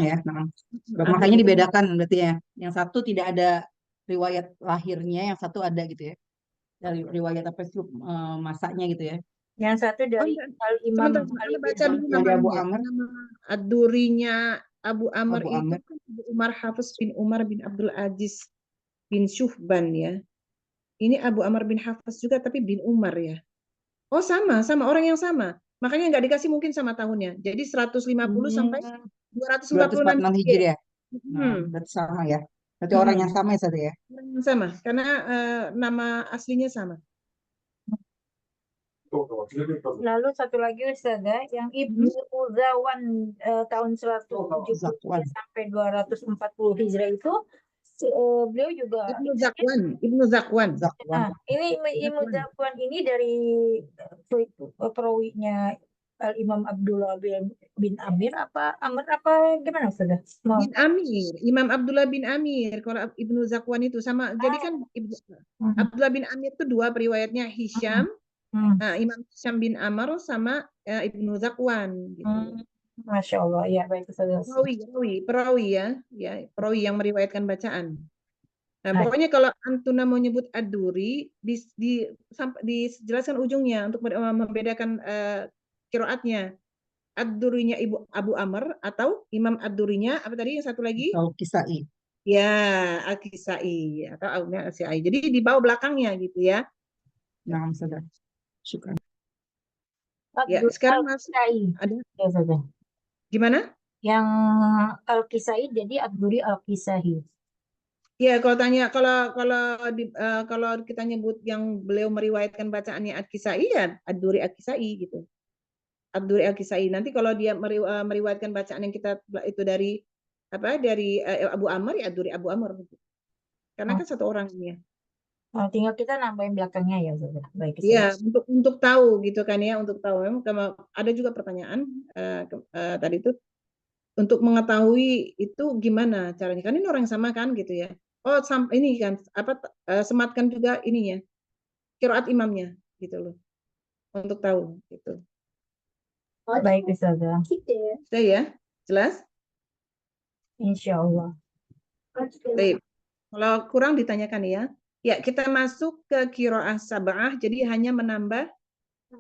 ya. Nah, makanya dibedakan berarti ya. Yang satu tidak ada riwayat lahirnya, yang satu ada gitu ya. Dari riwayat apa sih masaknya gitu ya.
Yang satu dari Al-Imam
Ali baca dulu namanya. Nama Ad-Durinya Abu Amr itu kan Umar Hafiz bin Umar bin Abdul Aziz bin Syuhban ya. Ini Abu Amr bin Hafiz juga tapi bin Umar ya. Oh sama orang yang sama. Makanya nggak dikasih mungkin sama tahunnya. Jadi 150 sampai 246
Hijriah. Berarti sama ya. Berarti orang yang sama ya saja ya.
Sama, karena nama aslinya sama.
Lalu satu lagi Ustazah, yang Ibnu Uzawan tahun 170 sampai 240 Hijrah itu beliau juga
Ibnu Zakwan.
Ini Ibnu Zakwan ini dari perawinya Imam Abdullah bin Amir apa gimana Ustazah?
Bin Amir, Imam Abdullah bin Amir. Kalau Ibnu Zakwan itu sama. Jadi kan Abdullah bin Amir itu dua periwayatnya, Hisham, Imam Hisham bin Amr sama Ibnu Zakwan. Gitu.
Masya Allah, ya baik Ustazah.
Perawi ya, perawi yang meriwayatkan bacaan. Nah, pokoknya kalau Antuna mau nyebut Ad-Duri, dijelaskan ujungnya untuk membedakan qiraatnya. Ad-Durinya Ibu Abu Amr atau Imam Ad-Durinya apa tadi yang satu lagi?
Al-Kisai.
Ya, Al-Kisai atau Al-Kisai. Jadi di bawah belakangnya gitu ya.
Nah, sudah. Syukran.
Ya, sekarang masuk ada gimana?
Yang Al-Kisai jadi Ad-Duri Al-Kisai.
Ya, kalau kita nyebut yang beliau meriwayatkan bacaannya Ad-Kisai ya Ad-Duri Al-Kisai gitu. Ad-Duri Al-Kisai. Nanti kalau dia meriwayatkan bacaan yang kita itu dari Abu Amr ya Ad-Duri Abu Amr. Karena kan satu orang ini ya.
Oh, tinggal kita nambahin belakangnya ya, Ustazah. Baik,
Ya,
Ustazah.
untuk tahu gitu kan ya, untuk tahu. Memang ada juga pertanyaan tadi itu untuk mengetahui itu gimana caranya. Kan ini orang yang sama kan gitu ya. Oh, ini kan sematkan juga ininya, qiraat imamnya gitu loh. Untuk tahu gitu.
Baik, Ustazah.
Sudah ya? Jelas?
Insya Allah.
Baik. Kalau kurang ditanyakan ya. Ya, kita masuk ke qiraah sab'ah, jadi hanya menambah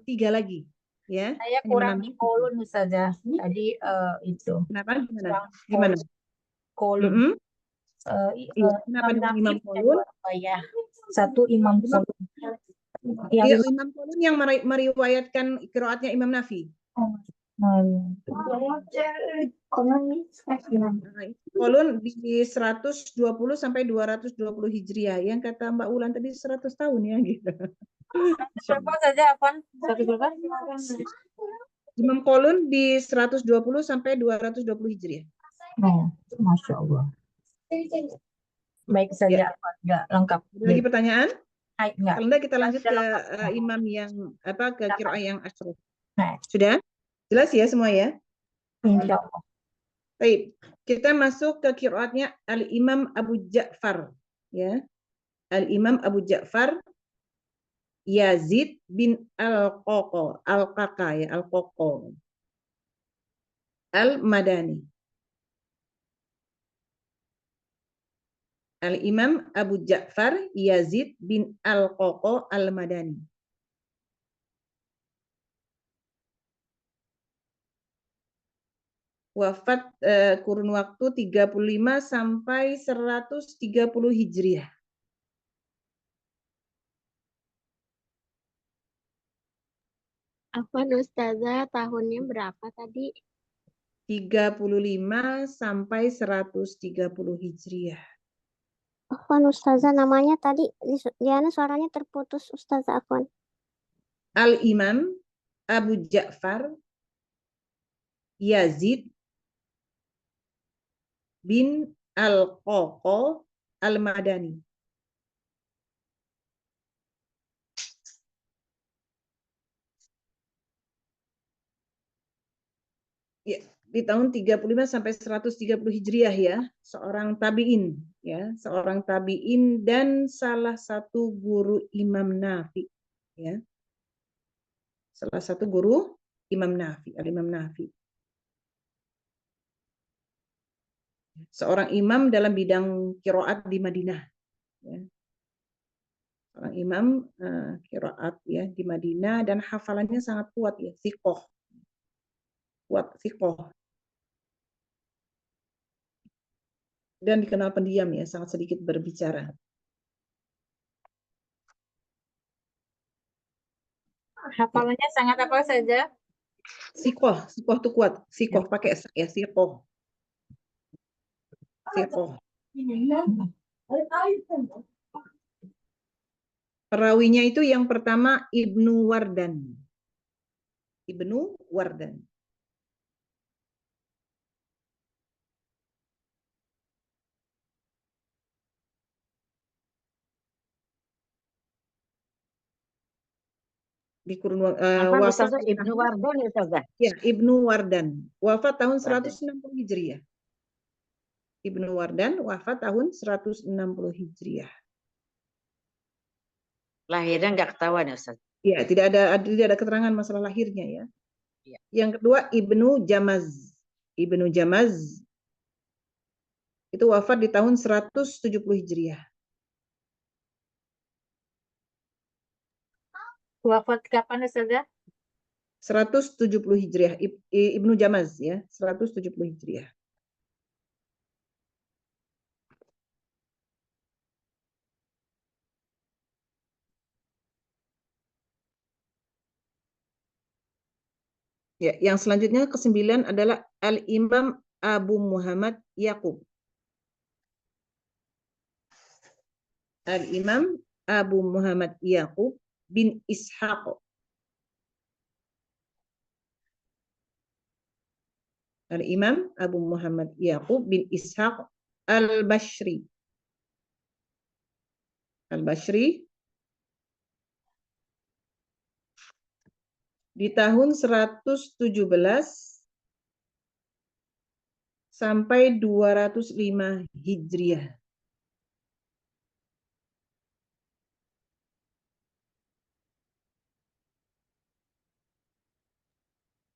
3 lagi. Ya,
Saya
hanya
kurang
menambah
di
3.
kolon, Ustazah. Tadi itu.
Kenapa? Gimana?
Kurang
Gimana?
kolon.
Mm-mm. Iya,
Imam
kenapa dengan
Nafi
imam
punya
kolon?
2 riwayat. Satu Imam
Imam,
kolon.
iya,
Yang
imam kolon yang meriwayatkan qiraatnya Imam Nafi. Nah, kolon di 120 sampai 220 Hijriah. Yang kata Mbak Ulan tadi 100 tahun ya gitu.
berapa saja, Afwan? Satu berapa?
Imam kolon di 120 sampai 220 Hijriah.
Oh, Masya Allah. Baik saja,
Ya.
Afwan. Enggak lengkap.
Ada lagi pertanyaan?
Hai, enggak.
Kalau enggak kita lanjut ke
Lengkap.
imam yang ke qiraah yang asyraf.
Nah,
Sudah? Jelas ya semua ya?
insya Allah.
Baik, kita masuk ke qiraatnya Al-Imam Abu Ja'far ya. Al-Imam Abu Ja'far Yazid bin Al-Qaqa ya, Al-Qaqa Al-Madani. Al-Imam Abu Ja'far Yazid bin Al-Qaqa Al-Madani. Wafat kurun waktu 35 sampai 130 Hijriah.
Afwan Ustazah, tahunnya berapa tadi?
35 sampai 130 Hijriah.
Afwan Ustazah, namanya tadi Diana suaranya terputus Ustazah Afwan.
Al-Imam Abu Ja'far Yazid bin Al-Qaqa Al-Madani. Ya, di tahun 35 sampai 130 Hijriah ya, seorang tabi'in ya, seorang tabi'in dan salah satu guru Imam Nafi ya. Salah satu guru Imam Nafi, Al-Imam Nafi. Seorang imam dalam bidang qiraat di Madinah ya. Seorang imam qiraat ya di Madinah dan hafalannya sangat kuat ya, thiqah. Kuat thiqah. Dan dikenal pendiam ya, sangat sedikit berbicara.
Hafalannya sangat apa saja?
Thiqah itu kuat. Thiqah pakai ya, thiqah. Thiqah. Perawinya itu yang pertama Ibnu Wardan. Ibnu Wardan. Di kurun wafat
Ibnu Wardan ya, Ustazah?
Ya, Ibnu Wardan. Wafat tahun 160 Hijriah. Ibnu Wardan wafat tahun 160 Hijriah.
Lahirnya nggak ketahuan ya, Ustaz?
Ya, tidak ada keterangan masalah lahirnya ya.
Ya.
Yang kedua Ibnu Jamaz. Ibnu Jamaz itu wafat di tahun 170 Hijriah.
Wafat kapan, Ustazah?
170 Hijriah. Ibnu Jamaz ya, 170 Hijriah. Ya, yang selanjutnya ke-9 adalah Al-Imam Abu Muhammad Yaqub. Al-Imam Abu Muhammad Yaqub bin Ishaq. Al-Imam Abu Muhammad Yaqub bin Ishaq Al-Bashri. Al-Basri di tahun 117 sampai 205 Hijriah.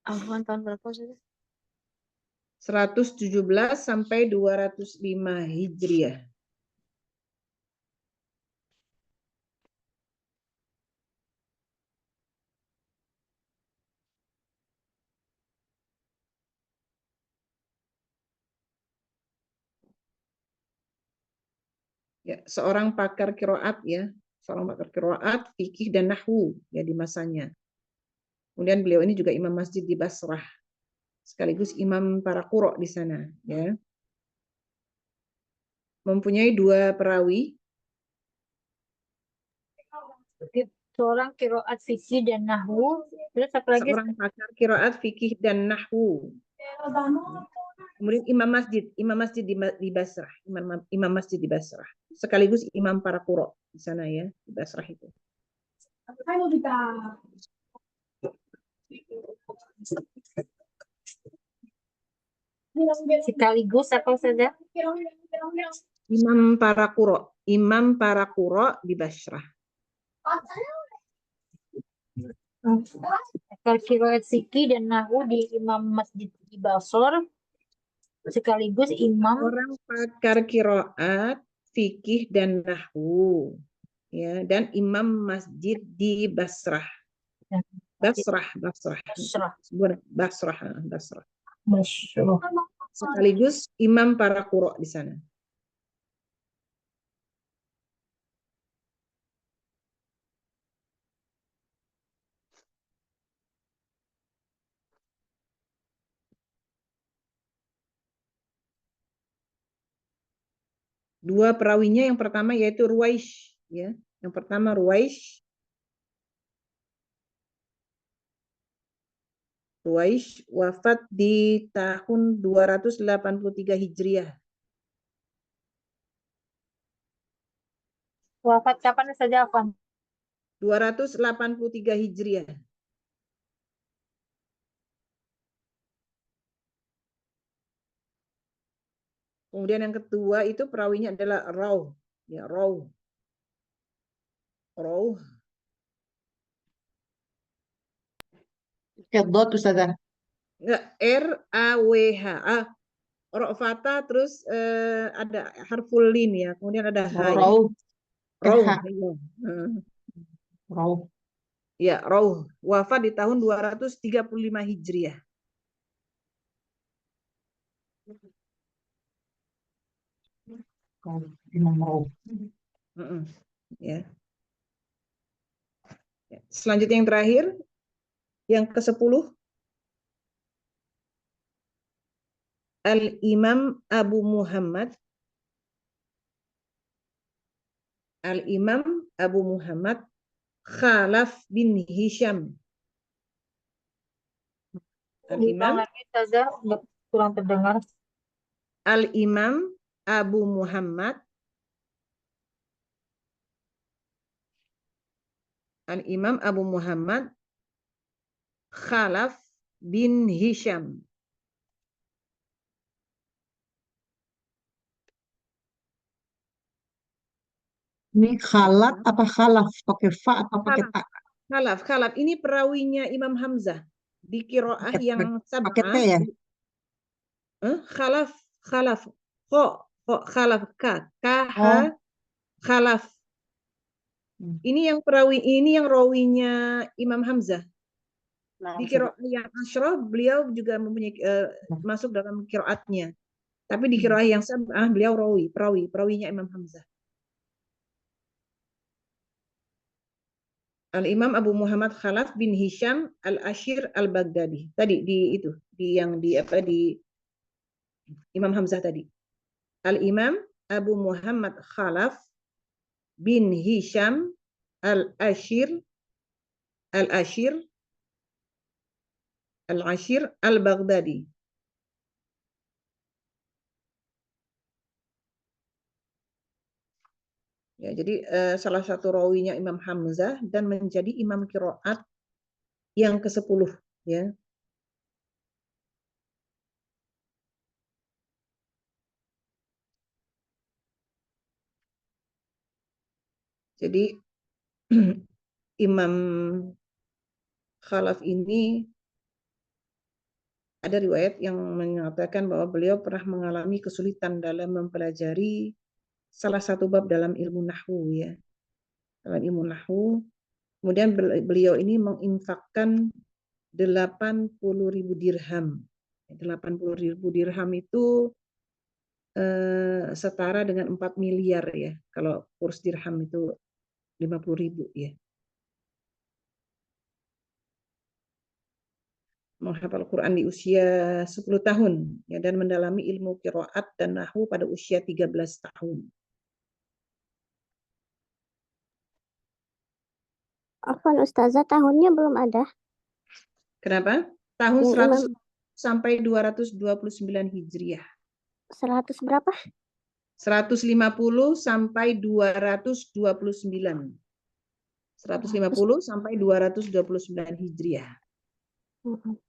Afwan tahun berapa Ustazah?
117 sampai 205 Hijriah. Ya, seorang pakar qiraat ya, seorang pakar qiraat, fikih dan nahwu ya di masanya. Kemudian beliau ini juga imam masjid di Basrah, sekaligus imam para qura di sana ya. Mempunyai 2 perawi,
Seorang kiroat fikih dan nahwu. Terus apa lagi?
seorang pakar qiraat, fikih dan nahwu. Kemudian imam masjid di Basrah, imam masjid di Basrah, sekaligus imam para qura di sana ya, di Basrah itu.
Sekaligus apa saja?
Imam para qura di Basrah.
Pakar kiroat fikih dan nahwu di imam masjid di Basor. Sekaligus imam
Orang pakar qiraat, fikih dan nahwu ya, dan imam masjid di Basrah. Basrah. Basrah. Sekaligus imam para qura di sana. Dua perawinya yang pertama yaitu Ruwaish ya. Yang pertama Ruwaish wafat di tahun 283 Hijriah.
wafat kapan saja apa?
283 Hijriah. Kemudian yang kedua itu perawinya adalah Rawh. Ya, Rawh.
Kedot Ustazah.
Enggak, R-A-W-H. Ra'fata terus ada harful lin ya. Kemudian ada H.
Rawh.
Rawh.
H.
Ya.
Rawh.
Ya, Rawh. Wafat di tahun 235 Hijriah.
Imam Rawh.
Ya. Selanjutnya yang terakhir, yang ke-10, Al-Imam Abu Muhammad. Al-Imam Abu Muhammad Khalaf bin Hisham.
Ulang lagi saja, kurang terdengar.
Al-Imam Abu Muhammad Al-Imam Abu Muhammad Khalaf bin Hisham.
Ini khalat apa khalaf? Pakai fa atau pakai ta?
Khalaf. Ini perawinya Imam Hamzah di qiraah yang
pakai t
sab'ah.
ya?
Khalaf. Khalaf khalaf. Ini yang perawi ini yang rawinya Imam Hamzah. Di qiraah yang asyrah beliau juga mempunyai masuk dalam qiraatnya. Tapi di qiraah yang sab'ah beliau perawinya Imam Hamzah. Al-Imam Abu Muhammad Khalaf bin Hisham Al-Ashir Al-Baghdadi. Tadi di Imam Hamzah tadi. Al-Imam Abu Muhammad Khalaf bin Hisham Al-Ashir Al-Baghdadi. Ya, jadi salah satu rawinya Imam Hamzah dan menjadi imam qiraat yang ke-10 ya. Jadi Imam Khalaf ini ada riwayat yang mengatakan bahwa beliau pernah mengalami kesulitan dalam mempelajari salah satu bab dalam ilmu nahwu ya. Dalam ilmu nahwu, kemudian beliau ini menginfakkan 80.000 dirham. 80.000 dirham itu setara dengan 4 miliar ya. Kalau kurs dirham itu 50.000 ya. Menghafal Quran di usia 10 tahun ya, dan mendalami ilmu qiraat dan nahwu pada usia 13 tahun.
Afwan Ustazah, tahunnya belum ada.
Kenapa? Tahun
Yang
100
Imam
sampai 229 Hijriah.
100 berapa?
150 sampai 229. 150 sampai 229 Hijriah.
Mm-mm.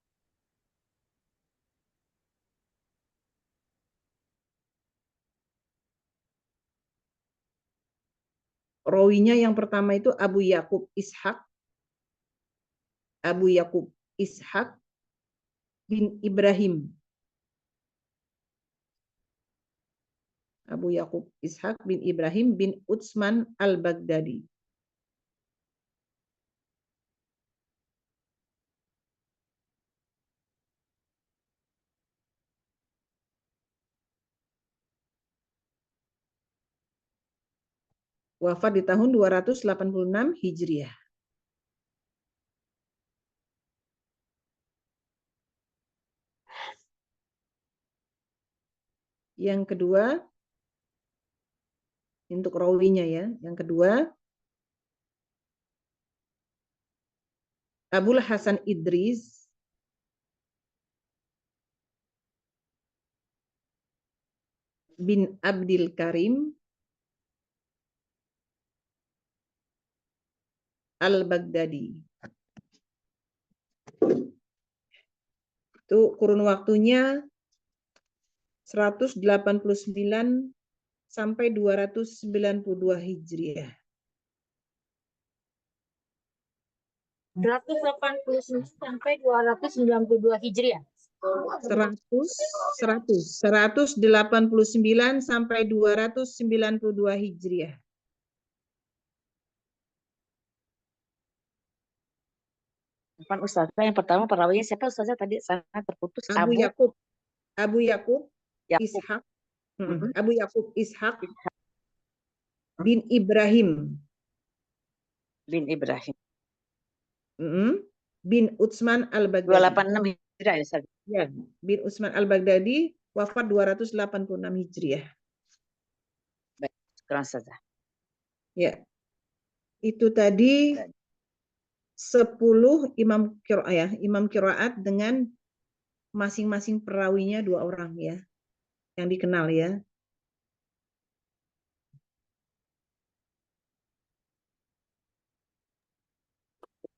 Rawinya yang pertama itu Abu Yakub Ishaq. Abu Yakub Ishaq bin Ibrahim. Abu Yakub Ishaq bin Ibrahim bin Utsman al-Baghdadi. Wafat di tahun 286 Hijriah. Yang kedua, untuk rawinya ya. Yang kedua, Abul Hasan Idris bin Abdil Karim al-Baghdadi. Itu kurun waktunya 189 sampai 292 Hijriah.
189 sampai 292 Hijriah.
189 sampai 292 Hijriah.
Bukan Ustazah, yang pertama perawinya siapa Ustazah tadi? Sangat terputus.
Abu Yakub
Yakub.
Ishaq. Abu Yakub Ishaq bin Ibrahim
Bin Ibrahim.
bin Utsman al-Baghdadi.
286 Hijriah ya Ustazah.
Ya, bin Utsman al-Baghdadi wafat 286 Hijriah.
Baik, sekarang Ustazah.
Ya. Itu tadi 10 imam qiraat ya, imam qiraat dengan masing-masing perawinya 2 orang ya, yang dikenal ya.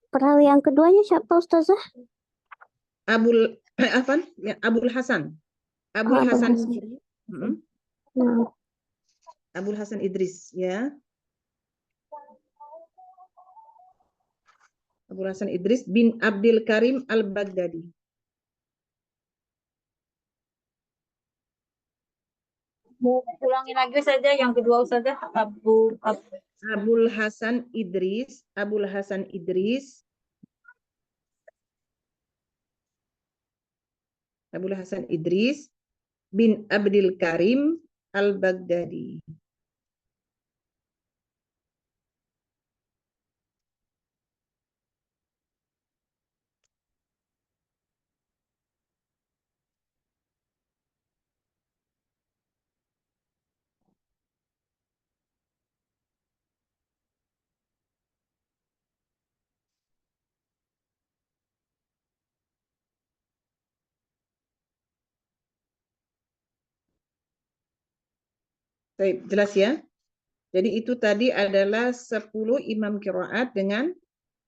Perawi yang keduanya siapa Ustazah?
Abul Afan, ya, Abul Hasan. Abul
Abul
Hasan
Hasan.
Idris.
Nah,
Abul Hasan Idris ya. Abul Hasan Idris bin Abdil Karim al-Baghdadi.
Mau ulangi lagi saja yang kedua Ustazah.
Abul Hasan Idris, Abul Hasan Idris, Abul Hasan Idris bin Abdil Karim al-Baghdadi. Baik, jelas ya. Jadi itu tadi adalah 10 imam qiraat dengan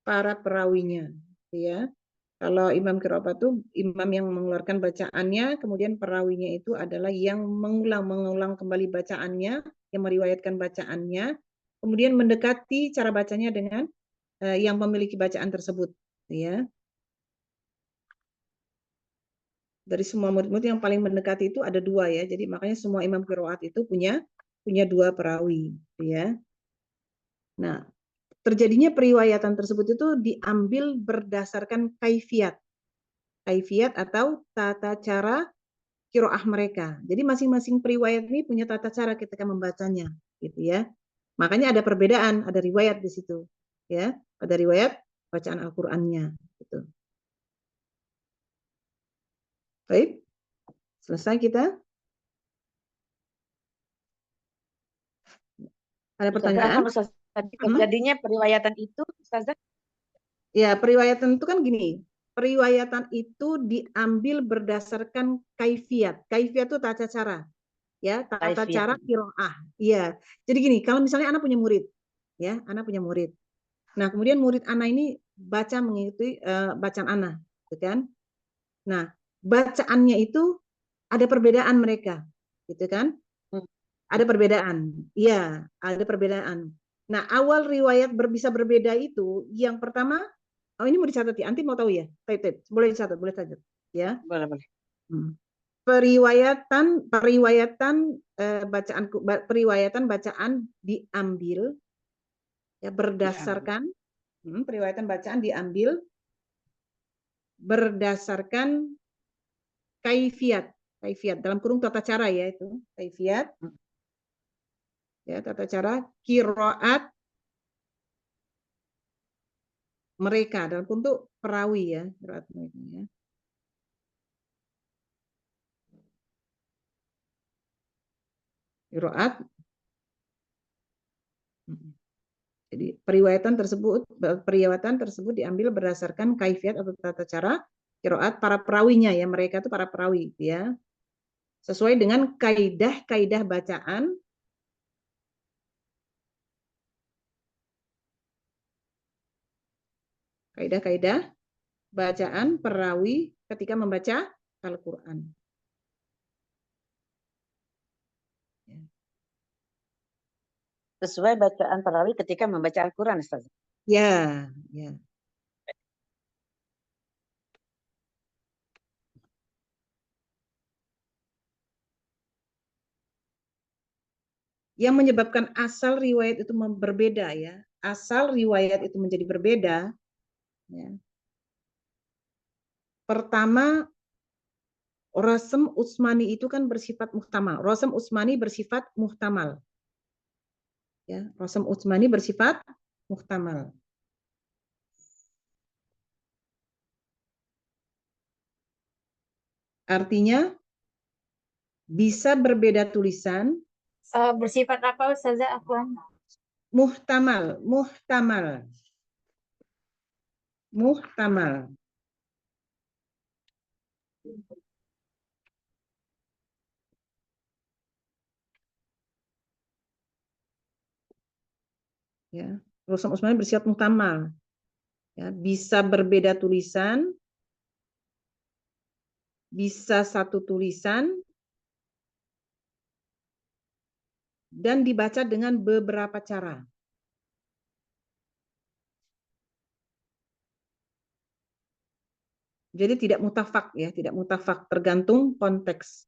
para perawinya, ya. Kalau imam qiraat itu imam yang mengeluarkan bacaannya, kemudian perawinya itu adalah yang mengulang kembali bacaannya, yang meriwayatkan bacaannya, kemudian mendekati cara bacanya dengan yang memiliki bacaan tersebut, ya. Dari semua murid-murid yang paling mendekati itu ada 2 ya. Jadi makanya semua imam qiraat itu punya 2 perawi, ya. Nah, terjadinya periwayatan tersebut itu diambil berdasarkan kaifiat atau tata cara qiraah mereka. Jadi masing-masing periwayat ini punya tata cara ketika membacanya, gitu ya. Makanya ada perbedaan, ada riwayat di situ, ya. Ada riwayat bacaan Al-Qur'annya, gitu. Baik. Selesai kita? Ada pertanyaan?
Terjadinya periwayatan itu, Ustazah?
Ya, periwayatan itu kan gini. Periwayatan itu diambil berdasarkan kaifiat. Kaifiat itu tata cara. Ya, tata cara qiraah. Iya. Jadi gini, kalau misalnya anak punya murid, ya, anak punya murid. Nah, kemudian murid anak ini baca mengikuti bacaan anak, gitu kan? Nah, bacaannya itu ada perbedaan mereka, gitu kan? Ada perbedaan. Iya, ada perbedaan. Nah, awal riwayat bisa berbeda itu, yang pertama, oh ini mau dicatat ya, Anti mau tahu ya? Taip. Boleh dicatat, boleh catat. Ya.
Boleh.
Periwayatan bacaan diambil ya berdasarkan periwayatan bacaan diambil berdasarkan kaifiat dalam kurung tata cara ya itu kaifiat ya tata cara qiraat mereka dalam bentuk perawi ya qiraat mereka ya. Qiraat. Jadi periwayatan tersebut diambil berdasarkan kaifiat atau tata cara qiraat para perawinya ya, mereka itu para perawi ya. Sesuai dengan kaidah-kaidah bacaan perawi ketika membaca Al-Qur'an.
Sesuai bacaan perawi ketika membaca Al-Quran, Ustaz.
Ya. Yang menyebabkan asal riwayat itu berbeda ya. Asal riwayat itu menjadi berbeda. Ya. Pertama, Rasm Utsmani itu kan bersifat muhtamal. Rasm Utsmani bersifat muhtamal. Ya, Rasm Utsmani bersifat muhtamal. Artinya bisa berbeda tulisan.
Bersifat apa Ustazah?
Muhtamal. Ya, Rasm Utsmani bersifat muhtamal. Ya, bisa berbeda tulisan, bisa satu tulisan, dan dibaca dengan beberapa cara. Jadi tidak mutafak ya, tidak mutafak, tergantung konteks.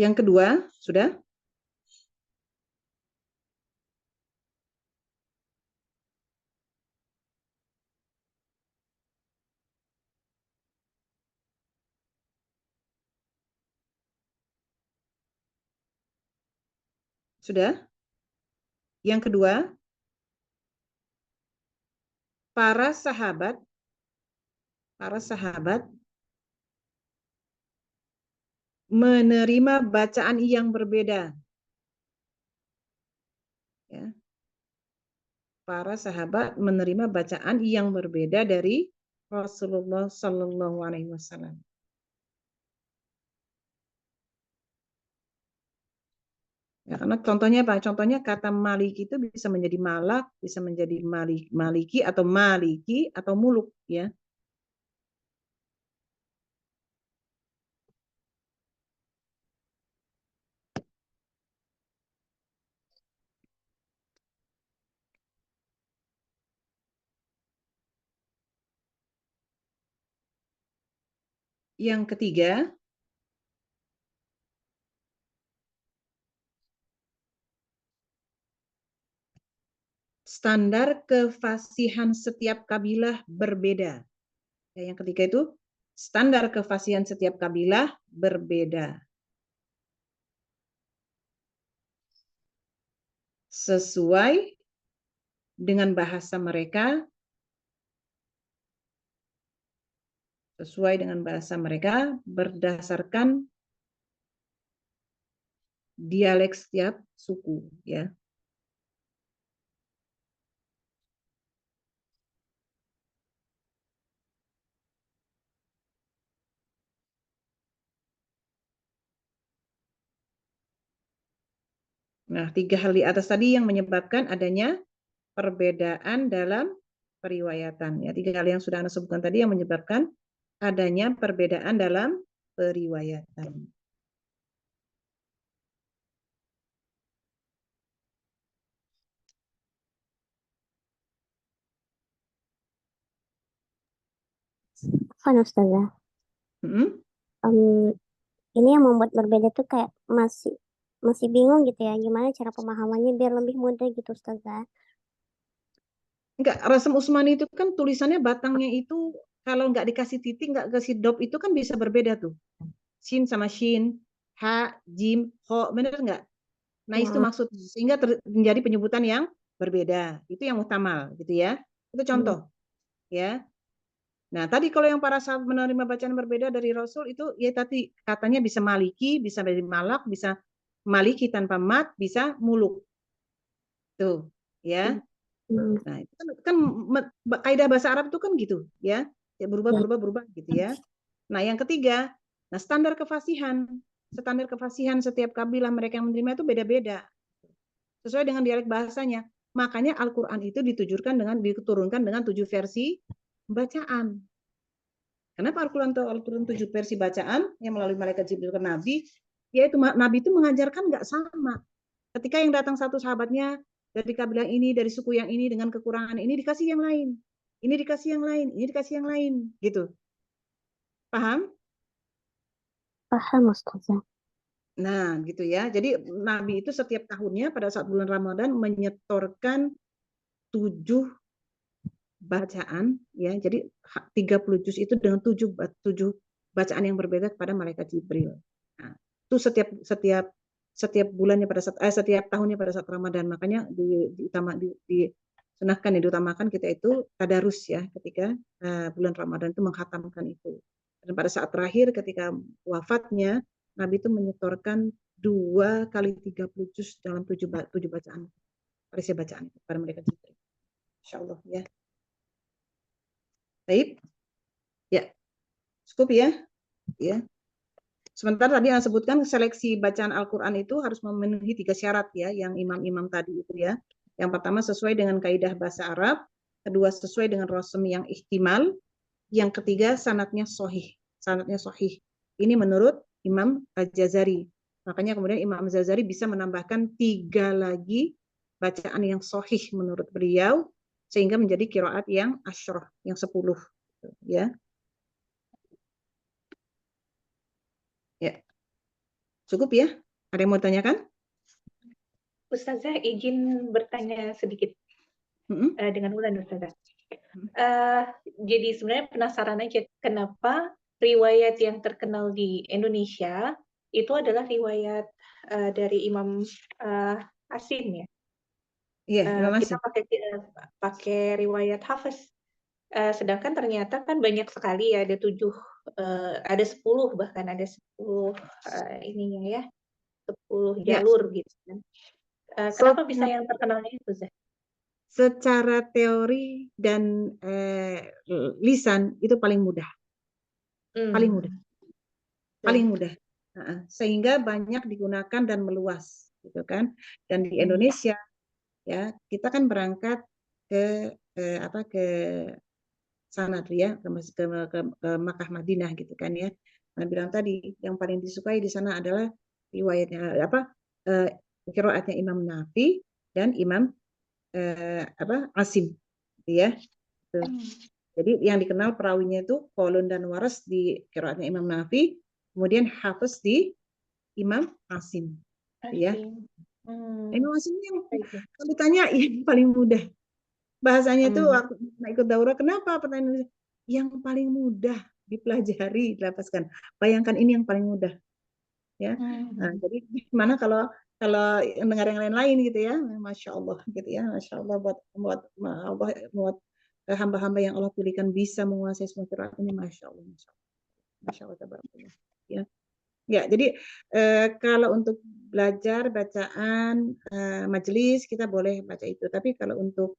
Yang kedua, sudah? Sudah? Yang kedua, para sahabat menerima bacaan yang berbeda. para sahabat menerima bacaan yang berbeda dari Rasulullah Shallallahu Alaihi Wasallam. Ya, karena contohnya apa? Contohnya kata maliki itu bisa menjadi malak, bisa menjadi maliki atau muluk, ya. Yang ketiga, standar kefasihan setiap kabilah berbeda. Ya, yang ketiga itu standar kefasihan setiap kabilah berbeda. Sesuai dengan bahasa mereka, berdasarkan dialek setiap suku, ya. Nah, 3 hal di atas tadi yang menyebabkan adanya perbedaan dalam periwayatan. Ya, 3 hal yang sudah Anda sebutkan tadi yang menyebabkan adanya perbedaan dalam periwayatan.
Afwan Ustazah. Ini yang membuat berbeda tuh kayak masih bingung gitu ya, gimana cara pemahamannya biar lebih mudah gitu Ustazah.
Enggak, Rasam Usmani itu kan tulisannya batangnya itu kalau nggak dikasih titik, nggak kasih dot itu kan bisa berbeda tuh. Shin sama shin, ha, jim, ho, benar nggak? Nah, itu maksudnya. Sehingga menjadi penyebutan yang berbeda. Itu yang muhtamal, gitu ya. Itu contoh. Ya. Nah, tadi kalau yang para sahabat menerima bacaan berbeda dari Rasul itu, ya tadi katanya bisa maliki, bisa dari malak, bisa maliki tanpa mat, bisa muluk. Tuh, ya. Nah, itu kan kaidah bahasa Arab itu kan gitu, ya. Ya berubah gitu ya. Nah, yang ketiga, nah standar kefasihan setiap kabilah mereka yang menerima itu beda-beda. Sesuai dengan dialek bahasanya. Makanya Al-Qur'an itu diturunkan dengan 7 versi bacaan. Kenapa Al-Qur'an 7 versi bacaan yang melalui malaikat Jibril ke Nabi? Yaitu Nabi itu mengajarkan nggak sama. Ketika yang datang satu sahabatnya dari kabilah ini, dari suku yang ini dengan kekurangan ini dikasih yang lain. Ini dikasih yang lain, ini dikasih yang lain, gitu. Paham?
Paham Ustazah.
Nah, gitu ya. Jadi Nabi itu setiap tahunnya pada saat bulan Ramadan menyetorkan 7 bacaan, ya. Jadi 30 juz itu dengan 7 bacaan yang berbeda kepada malaikat Jibril. Nah, itu setiap bulannya pada saat setiap tahunnya pada saat Ramadan. Makanya diutamakan kita itu tadarus ya ketika bulan Ramadan itu menghatamkan itu. Dan pada saat terakhir ketika wafatnya Nabi itu menyetorkan 2 kali 30 juz dalam 7 bacaan. Versi bacaan kepada mereka Jibril. Insyaallah ya. Baik. Ya. Cukup ya. Ya. Sementara tadi yang sebutkan seleksi bacaan Al-Qur'an itu harus memenuhi 3 syarat ya, yang imam-imam tadi itu ya. Yang pertama sesuai dengan kaidah bahasa Arab, kedua sesuai dengan rasm yang ihtimal, yang ketiga sanadnya sahih. Sanadnya sahih. Ini menurut Imam Al-Jazari. Makanya kemudian Imam Al-Jazari bisa menambahkan 3 lagi bacaan yang sahih menurut beliau sehingga menjadi qiraat yang asyrah, yang 10 ya. Ya. Cukup ya? Ada yang mau tanyakan?
Ustazah izin bertanya sedikit dengan Ulan Ustazah. Jadi sebenarnya penasaran aja kenapa riwayat yang terkenal di Indonesia itu adalah riwayat dari Imam Asim ya.
Iya,
kita pakai riwayat Hafiz. Sedangkan ternyata kan banyak sekali ya, ada 7, ada 10 bahkan ada 10 ininya ya, 10 jalur gitu kan. Kenapa bisa yang terkenalnya itu, Zah?
secara teori dan lisan itu paling mudah, paling mudah, paling mudah. Sehingga banyak digunakan dan meluas, gitu kan. Dan di Indonesia, ya kita kan berangkat ke ke sana tuh ya, ke Makkah Madinah gitu kan ya. Nah, bilang tadi yang paling disukai di sana adalah riwayatnya qiraatnya Imam Nafi dan Imam Asim, gitu ya. Tuh. Jadi yang dikenal perawinya itu Qalun dan Waras di qiraatnya Imam Nafi, kemudian Hafiz di Imam Asim, ya. Imam Asim yang kalau ditanya yang paling mudah. Bahasanya itu waktu ikut daurah, kenapa pertanyaan yang paling mudah dipelajari, dilapaskan. Bayangkan ini yang paling mudah, ya. Nah, jadi gimana kalau mendengar yang lain-lain gitu ya, masya Allah gitu ya, masya Allah buat hamba-hamba yang Allah pilihkan bisa menguasai semua qiraat ini, masya Allah, masya Allah, tabarakallah, ya. Ya, jadi kalau untuk belajar bacaan majelis kita boleh baca itu, tapi kalau untuk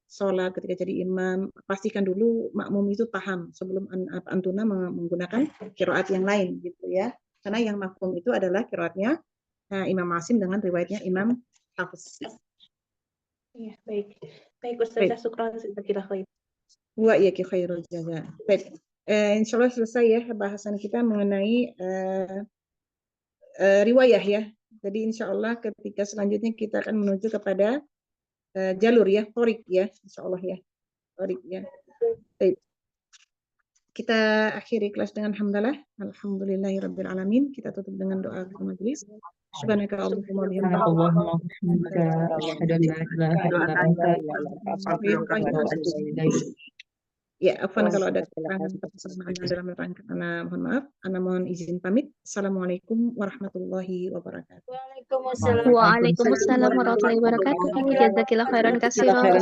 sholat ketika jadi imam, pastikan dulu makmum itu paham sebelum antuna menggunakan qiraat yang lain gitu ya. Karena yang makmum itu adalah qiraatnya Imam Asim dengan riwayatnya Imam Hafiz.
Iya, baik. Baik Ustazah, syukran jazakallahu khair.
Wa iyaki khairul jaza. Baik. Insya Allah selesai ya bahasan kita mengenai riwayah ya. Jadi insya Allah ketika selanjutnya kita akan menuju kepada jalur ya, thorik ya, insya Allah ya, thorik ya. Baik. Kita akhiri kelas dengan hamdalah. Alhamdulillahirabbil alamin. Kita tutup dengan doa ke majelis. Subhanaka Allahumma
Allahumma bihamdika asyhadu an la ilaha illa anta astaghfiruka wa atubu ilaik.
Ya, afwan kalau ada kekurangan persamaan dalam rangka, Ana mohon maaf. Ana mohon izin pamit. Assalamualaikum warahmatullahi wabarakatuh.
Waalaikumsalam.
Waalaikumsalam warahmatullahi wabarakatuh. Jazakillah khairan katsiran.